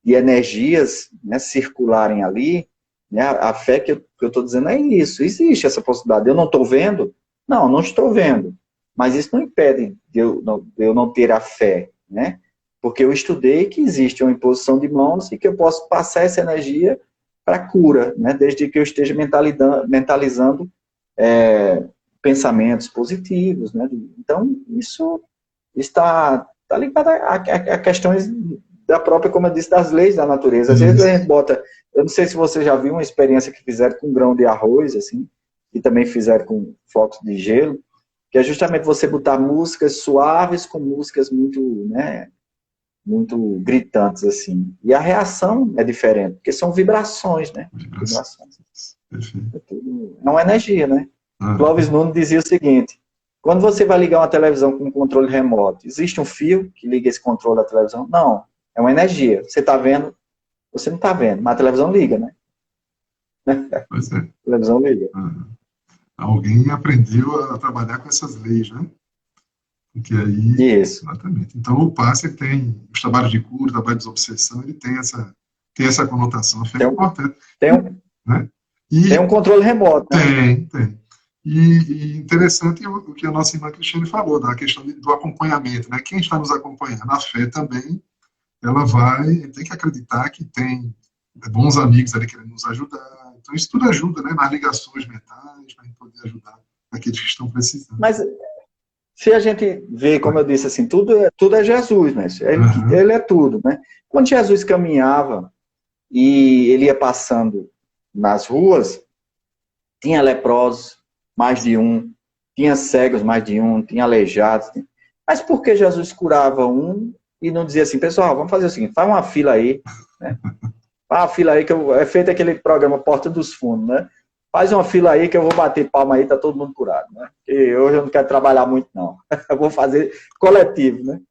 de energias, né, circularem ali, né? A fé que eu estou dizendo é isso, existe essa possibilidade. Eu não estou vendo? Não estou vendo. Mas isso não impede de eu não ter a fé, né? Porque eu estudei que existe uma imposição de mãos e que eu posso passar essa energia para cura, né? Desde que eu esteja mentalizando pensamentos positivos, né? Então, isso está ligado a questões da própria, como eu disse, das leis da natureza. Às vezes a gente bota, eu não sei se você já viu uma experiência que fizeram com grão de arroz, assim, e também fizeram com flocos de gelo, que é justamente você botar músicas suaves com músicas muito, né, muito gritantes, assim. E a reação é diferente, porque são vibrações, né? Vibrações. É uma energia, né? Clóvis Nunes dizia o seguinte, quando você vai ligar uma televisão com um controle remoto, existe um fio que liga esse controle à televisão? Não, é uma energia. Você está vendo, você não está vendo, mas a televisão liga, né? Pois é. A televisão liga. Alguém aprendeu a trabalhar com essas leis, né? Porque aí, isso. Exatamente. Então, o passe tem, os trabalhos de cura, o trabalho de desobsessão, ele tem essa conotação. Tem né? Tem um controle remoto, né? Tem. E interessante o que a nossa irmã Cristiane falou, da questão do acompanhamento, né? Quem está nos acompanhando, a fé também, ela tem que acreditar que tem bons amigos ali querendo nos ajudar. Então, isso tudo ajuda, né? Nas ligações mentais, para a gente poder ajudar aqueles que estão precisando. Mas se a gente vê, como eu disse, assim, tudo é Jesus, né? Ele é tudo, né? Quando Jesus caminhava e ele ia passando nas ruas, tinha leprosos, mais de um, tinha cegos, mais de um, tinha aleijados. Mas por que Jesus curava um e não dizia assim, pessoal, vamos fazer o seguinte, faz uma fila aí, né? Faz uma fila aí, que é feito aquele programa Porta dos Fundos, né? Faz uma fila aí que eu vou bater palma aí, tá todo mundo curado, né? Porque hoje eu não quero trabalhar muito, não. Eu vou fazer coletivo, né?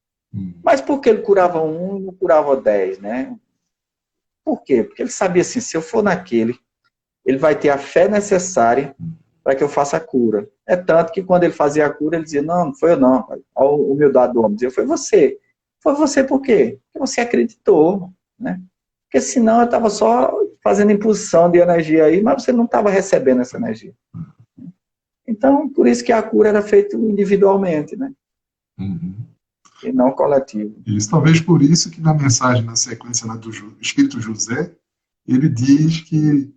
Mas por que ele curava um e não curava 10, né? Por quê? Porque ele sabia assim, se eu for naquele, ele vai ter a fé necessária para que eu faça a cura. É tanto que quando ele fazia a cura, ele dizia, não foi eu não, pai. Olha a humildade do homem. Dizia, foi você. Foi você por quê? Porque você acreditou, né? Porque senão eu estava só fazendo impulsão de energia aí, mas você não estava recebendo essa energia. Então, por isso que a cura era feita individualmente, né? E não coletivo. Isso, talvez por isso que na mensagem, na sequência lá do Espírito José, ele diz que,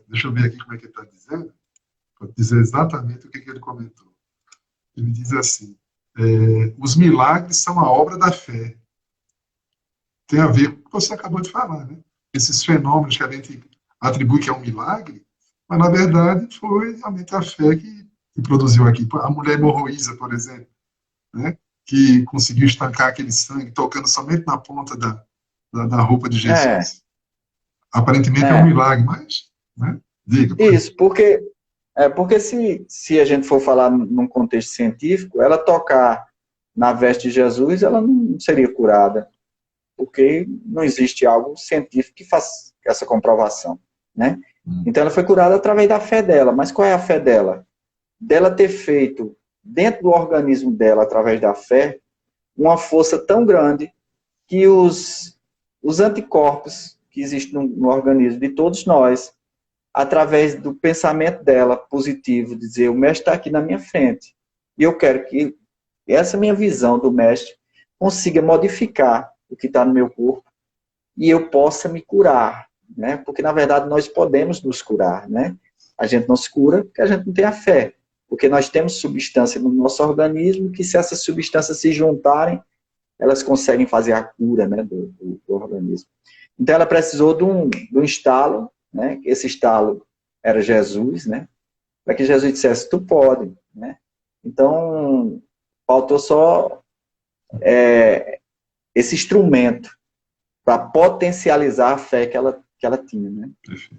deixa eu ver aqui como é que ele está dizendo, para dizer exatamente o que ele comentou. Ele diz assim, os milagres são a obra da fé. Tem a ver com o que você acabou de falar, né? Esses fenômenos que a gente atribui que é um milagre, mas na verdade foi realmente a fé que produziu aqui. A mulher hemorroísa, por exemplo, né? Que conseguiu estancar aquele sangue tocando somente na ponta da roupa de Jesus. Aparentemente é um milagre, mas, né? Diga. Isso, porque se a gente for falar num contexto científico, ela tocar na veste de Jesus, ela não seria curada, porque não existe algo científico que faça essa comprovação, né? Então ela foi curada através da fé dela, mas qual é a fé dela? Dela ter feito dentro do organismo dela, através da fé, uma força tão grande que os anticorpos que existem no organismo de todos nós, através do pensamento dela positivo, dizer, o mestre está aqui na minha frente, e eu quero que essa minha visão do mestre consiga modificar o que está no meu corpo e eu possa me curar, né? Porque, na verdade, nós podemos nos curar, né? A gente não se cura porque a gente não tem a fé, porque nós temos substância no nosso organismo que, se essas substâncias se juntarem, elas conseguem fazer a cura, né, do organismo. Então, ela precisou de um estalo, né? Esse estalo era Jesus, né? Para que Jesus dissesse, tu pode, né? Então, faltou só esse instrumento para potencializar a fé que ela tinha, né?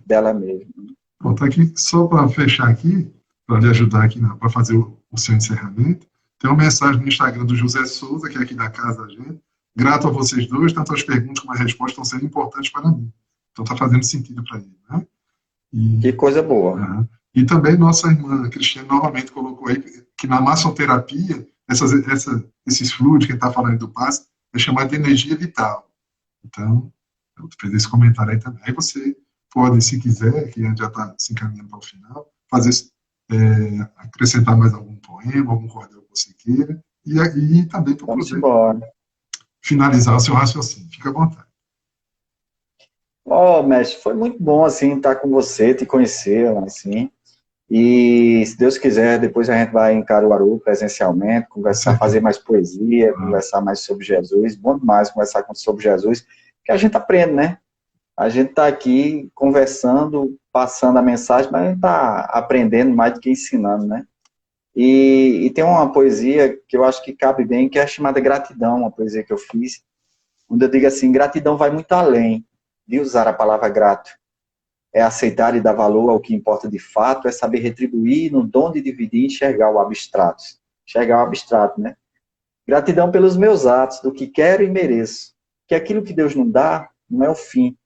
Dela mesma. Bom, tá aqui, só para fechar aqui, para lhe ajudar aqui para fazer o seu encerramento, tem uma mensagem no Instagram do José Souza, que é aqui da casa da gente. Grato a vocês dois, tanto as perguntas como as respostas estão sendo importantes para mim. Então está fazendo sentido para ele, né? Que E, coisa boa. e também nossa irmã Cristiane novamente colocou aí que na massoterapia, esses fluidos que a gente está falando do passe, é chamado de energia vital. Então, eu fiz esse comentário aí também. Aí você pode, se quiser, que a gente já está se encaminhando para o final, fazer, acrescentar mais algum poema, algum cordel que você queira, e também para Vamos poder embora. finalizar o seu raciocínio. Fica à vontade. Ó, mestre, foi muito bom, assim, estar com você, te conhecer, assim. E, se Deus quiser, depois a gente vai em Caruaru presencialmente, conversar, fazer mais poesia, conversar mais sobre Jesus. Bom demais conversar sobre Jesus, que a gente aprende, né? A gente está aqui conversando, passando a mensagem, mas a gente está aprendendo mais do que ensinando, né? E tem uma poesia que eu acho que cabe bem, que é a chamada Gratidão, uma poesia que eu fiz, onde eu digo assim, gratidão vai muito além de usar a palavra grato. É aceitar e dar valor ao que importa de fato, é saber retribuir no dom de dividir e enxergar o abstrato. Enxergar o abstrato, né? Gratidão pelos meus atos, do que quero e mereço. Que aquilo que Deus não dá, não é o fim,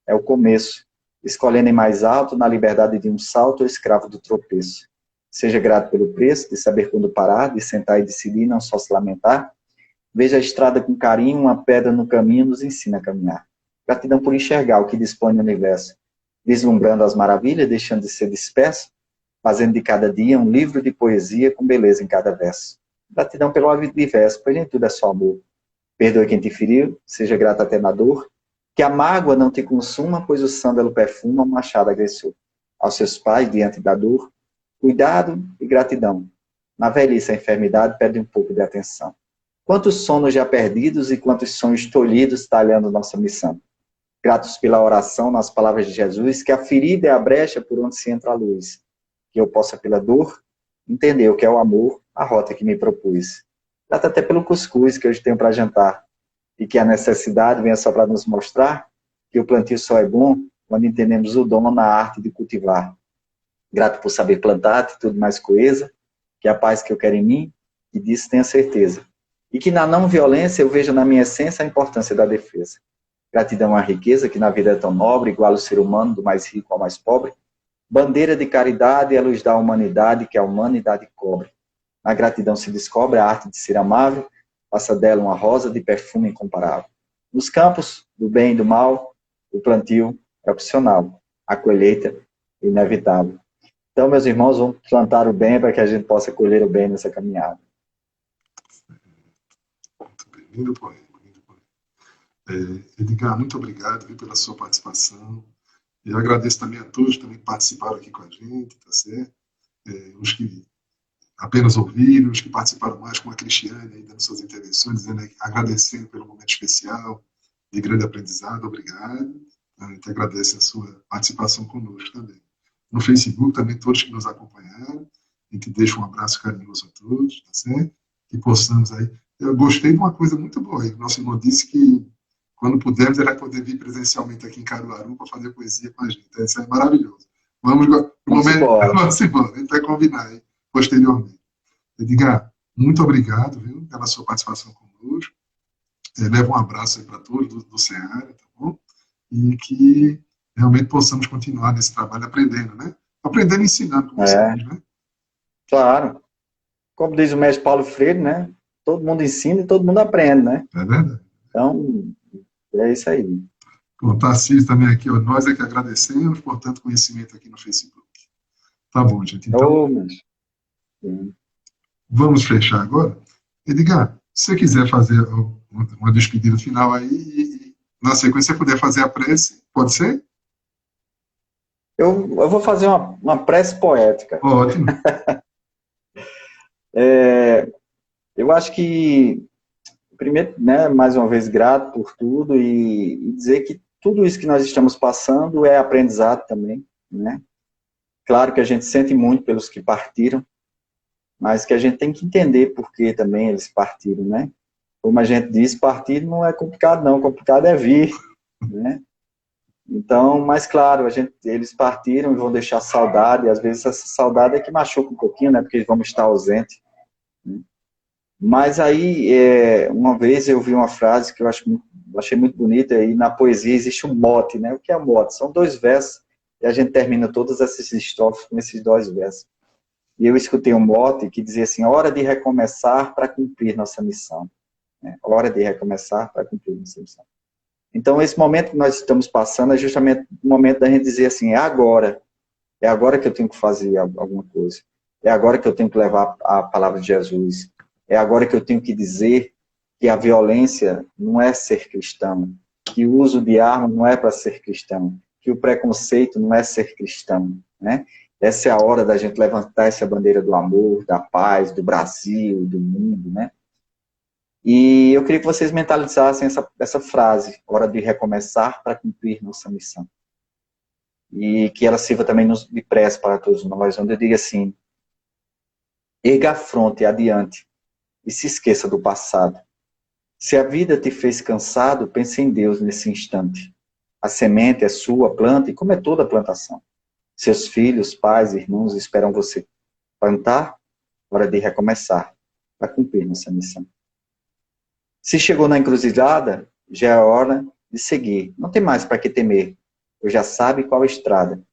é o começo. Escolhendo em mais alto, na liberdade de um salto, o escravo do tropeço. Seja grato pelo preço, de saber quando parar, de sentar e decidir, não só se lamentar. Veja a estrada com carinho, uma pedra no caminho nos ensina a caminhar. Gratidão por enxergar o que dispõe no universo, vislumbrando as maravilhas, deixando de ser disperso, fazendo de cada dia um livro de poesia com beleza em cada verso. Gratidão pelo universo, pois nem tudo é só amor. Perdoe quem te feriu, seja grato até na dor, que a mágoa não te consuma, pois o sândalo perfuma o machado agressor. Aos seus pais, diante da dor, cuidado e gratidão. Na velhice, a enfermidade pede um pouco de atenção. Quantos sonos já perdidos e quantos sonhos tolhidos talhando nossa missão. Gratos pela oração nas palavras de Jesus, que a ferida é a brecha por onde se entra a luz. Que eu possa, pela dor, entender o que é o amor, a rota que me propus. Grato até pelo cuscuz que hoje tenho para jantar. E que a necessidade venha só para nos mostrar que o plantio só é bom quando entendemos o dom na arte de cultivar. Grato por saber plantar, atitude mais coesa, que a paz que eu quero em mim, e disso tenho certeza. E que na não violência eu vejo na minha essência a importância da defesa. Gratidão à riqueza, que na vida é tão nobre, igual o ser humano, do mais rico ao mais pobre. Bandeira de caridade é a luz da humanidade, que a humanidade cobre. Na gratidão se descobre a arte de ser amável, faça dela uma rosa de perfume incomparável. Nos campos do bem e do mal, o plantio é opcional, a colheita é inevitável. Então, meus irmãos, vamos plantar o bem para que a gente possa colher o bem nessa caminhada. Muito bem, lindo poema, lindo poema. Edgar, muito obrigado pela sua participação. E agradeço também a todos também que participaram aqui com a gente, tá certo? Os que apenas ouviram, os que participaram mais, como a Cristiane, aí, dando suas intervenções, dizendo, agradecendo pelo momento especial, de grande aprendizado, obrigado. A gente agradece a sua participação conosco também. No Facebook, também todos que nos acompanharam, a gente deixa um abraço carinhoso a todos, tá certo? Que possamos aí. Eu gostei de uma coisa muito boa, aí, nosso irmão disse que quando pudermos, ele vai poder vir presencialmente aqui em Caruaru para fazer poesia com a gente. Isso é maravilhoso. Vamos embora. Vamos embora. A gente vai combinar aí, posteriormente. Edgar, muito obrigado, pela sua participação conosco. Leva um abraço aí para todos do Ceará, tá bom? E que realmente possamos continuar nesse trabalho aprendendo, né? Aprendendo e ensinando, como você diz, né? Claro. Como diz o mestre Paulo Freire, né? Todo mundo ensina e todo mundo aprende, né? É verdade. Então, é isso aí. Bom, Tarcísio também aqui, ó, nós é que agradecemos por tanto conhecimento aqui no Facebook. Tá bom, gente. Então, vamos fechar agora. Edgar, se você quiser fazer uma despedida final aí, e na sequência você puder fazer a prece, pode ser? Eu vou fazer uma prece poética. Ótimo. Eu acho que, primeiro, né, mais uma vez, grato por tudo e dizer que tudo isso que nós estamos passando é aprendizado também, né? Claro que a gente sente muito pelos que partiram, mas que a gente tem que entender por que também eles partiram, né? Como a gente diz, partir não é complicado não, complicado é vir, né? Então, mas claro, eles partiram e vão deixar saudade, e às vezes essa saudade é que machuca um pouquinho, né? Porque eles vão estar ausentes. Né? Mas aí, uma vez eu vi uma frase que achei muito bonita, e na poesia existe um mote, né? O que é um mote? São 2 versos, e a gente termina todas essas estrofes com esses 2 versos. E eu escutei um mote que dizia assim: hora de recomeçar para cumprir nossa missão. Né? Hora de recomeçar para cumprir nossa missão. Então, esse momento que nós estamos passando é justamente o momento da gente dizer assim: é agora que eu tenho que fazer alguma coisa, é agora que eu tenho que levar a palavra de Jesus, é agora que eu tenho que dizer que a violência não é ser cristão, que o uso de arma não é para ser cristão, que o preconceito não é ser cristão, né? Essa é a hora da gente levantar essa bandeira do amor, da paz, do Brasil, do mundo, né? E eu queria que vocês mentalizassem essa frase: hora de recomeçar para cumprir nossa missão. E que ela sirva também de prece para todos nós, onde eu digo assim: erga a fronte adiante e se esqueça do passado. Se a vida te fez cansado, pense em Deus nesse instante. A semente é sua, planta, e como é toda a plantação. Seus filhos, pais, irmãos esperam você plantar, hora de recomeçar para cumprir nossa missão. Se chegou na encruzilhada, já é hora de seguir. Não tem mais para que temer. Eu já sabe qual estrada.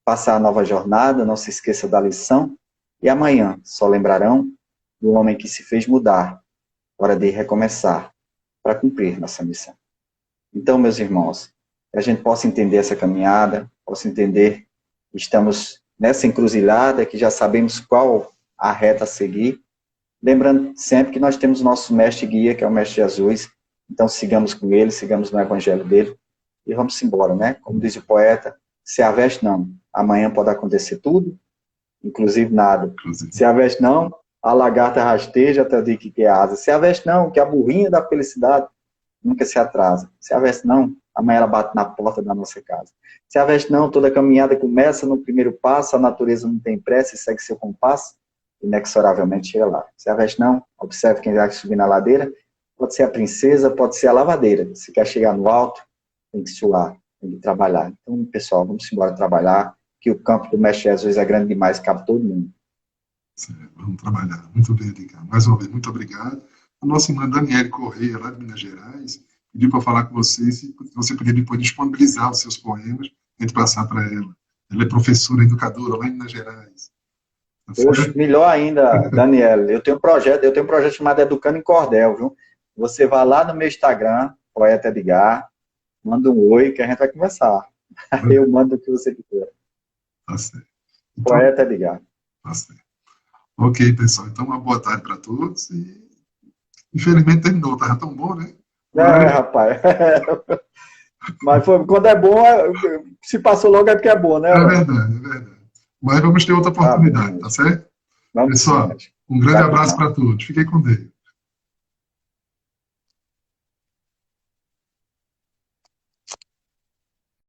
Passar a nova jornada, não se esqueça da lição. E amanhã só lembrarão do homem que se fez mudar. Hora de recomeçar para cumprir nossa missão. Então, meus irmãos, que a gente possa entender essa caminhada, possa entender que estamos nessa encruzilhada, que já sabemos qual a reta a seguir. Lembrando sempre que nós temos nosso mestre guia, que é o Mestre Jesus. Então, sigamos com ele, sigamos no evangelho dele. E vamos embora, né? Como diz o poeta: se a veste não, amanhã pode acontecer tudo, inclusive nada. Se a veste não, a lagarta rasteja até o dia que tem asa. Se a veste não, que a burrinha da felicidade nunca se atrasa. Se a veste não, amanhã ela bate na porta da nossa casa. Se a veste não, toda caminhada começa no primeiro passo, a natureza não tem pressa e segue seu compasso, inexoravelmente chega lá. Se a veste não, observe quem vai subir na ladeira. Pode ser a princesa, pode ser a lavadeira. Se quer chegar no alto, tem que suar, tem que trabalhar. Então, pessoal, vamos embora trabalhar, que o campo do Mestre Jesus é grande demais, cabe todo mundo. Vamos trabalhar. Muito bem, Edgar. Mais uma vez, muito obrigado. A nossa irmã Daniele Correia, lá de Minas Gerais, pediu para falar com você se você podia depois disponibilizar os seus poemas e a gente passar para ela. Ela é professora, educadora lá em Minas Gerais. Poxa, melhor ainda, Daniele. Eu tenho um projeto chamado Educando em Cordel, viu? Você vai lá no meu Instagram, Poeta Edgar, manda um oi que a gente vai conversar. Aí eu mando o que você quiser. Tá certo. Então, Poeta Edgar. Tá certo. Ok, pessoal. Então, uma boa tarde para todos. E, infelizmente, terminou. Estava tão bom, né? Rapaz. Mas quando é bom, se passou logo é porque é bom, né? É verdade, é verdade. Mas vamos ter outra oportunidade, tá certo? Vamos, pessoal, um grande abraço para todos. Fiquem com Deus.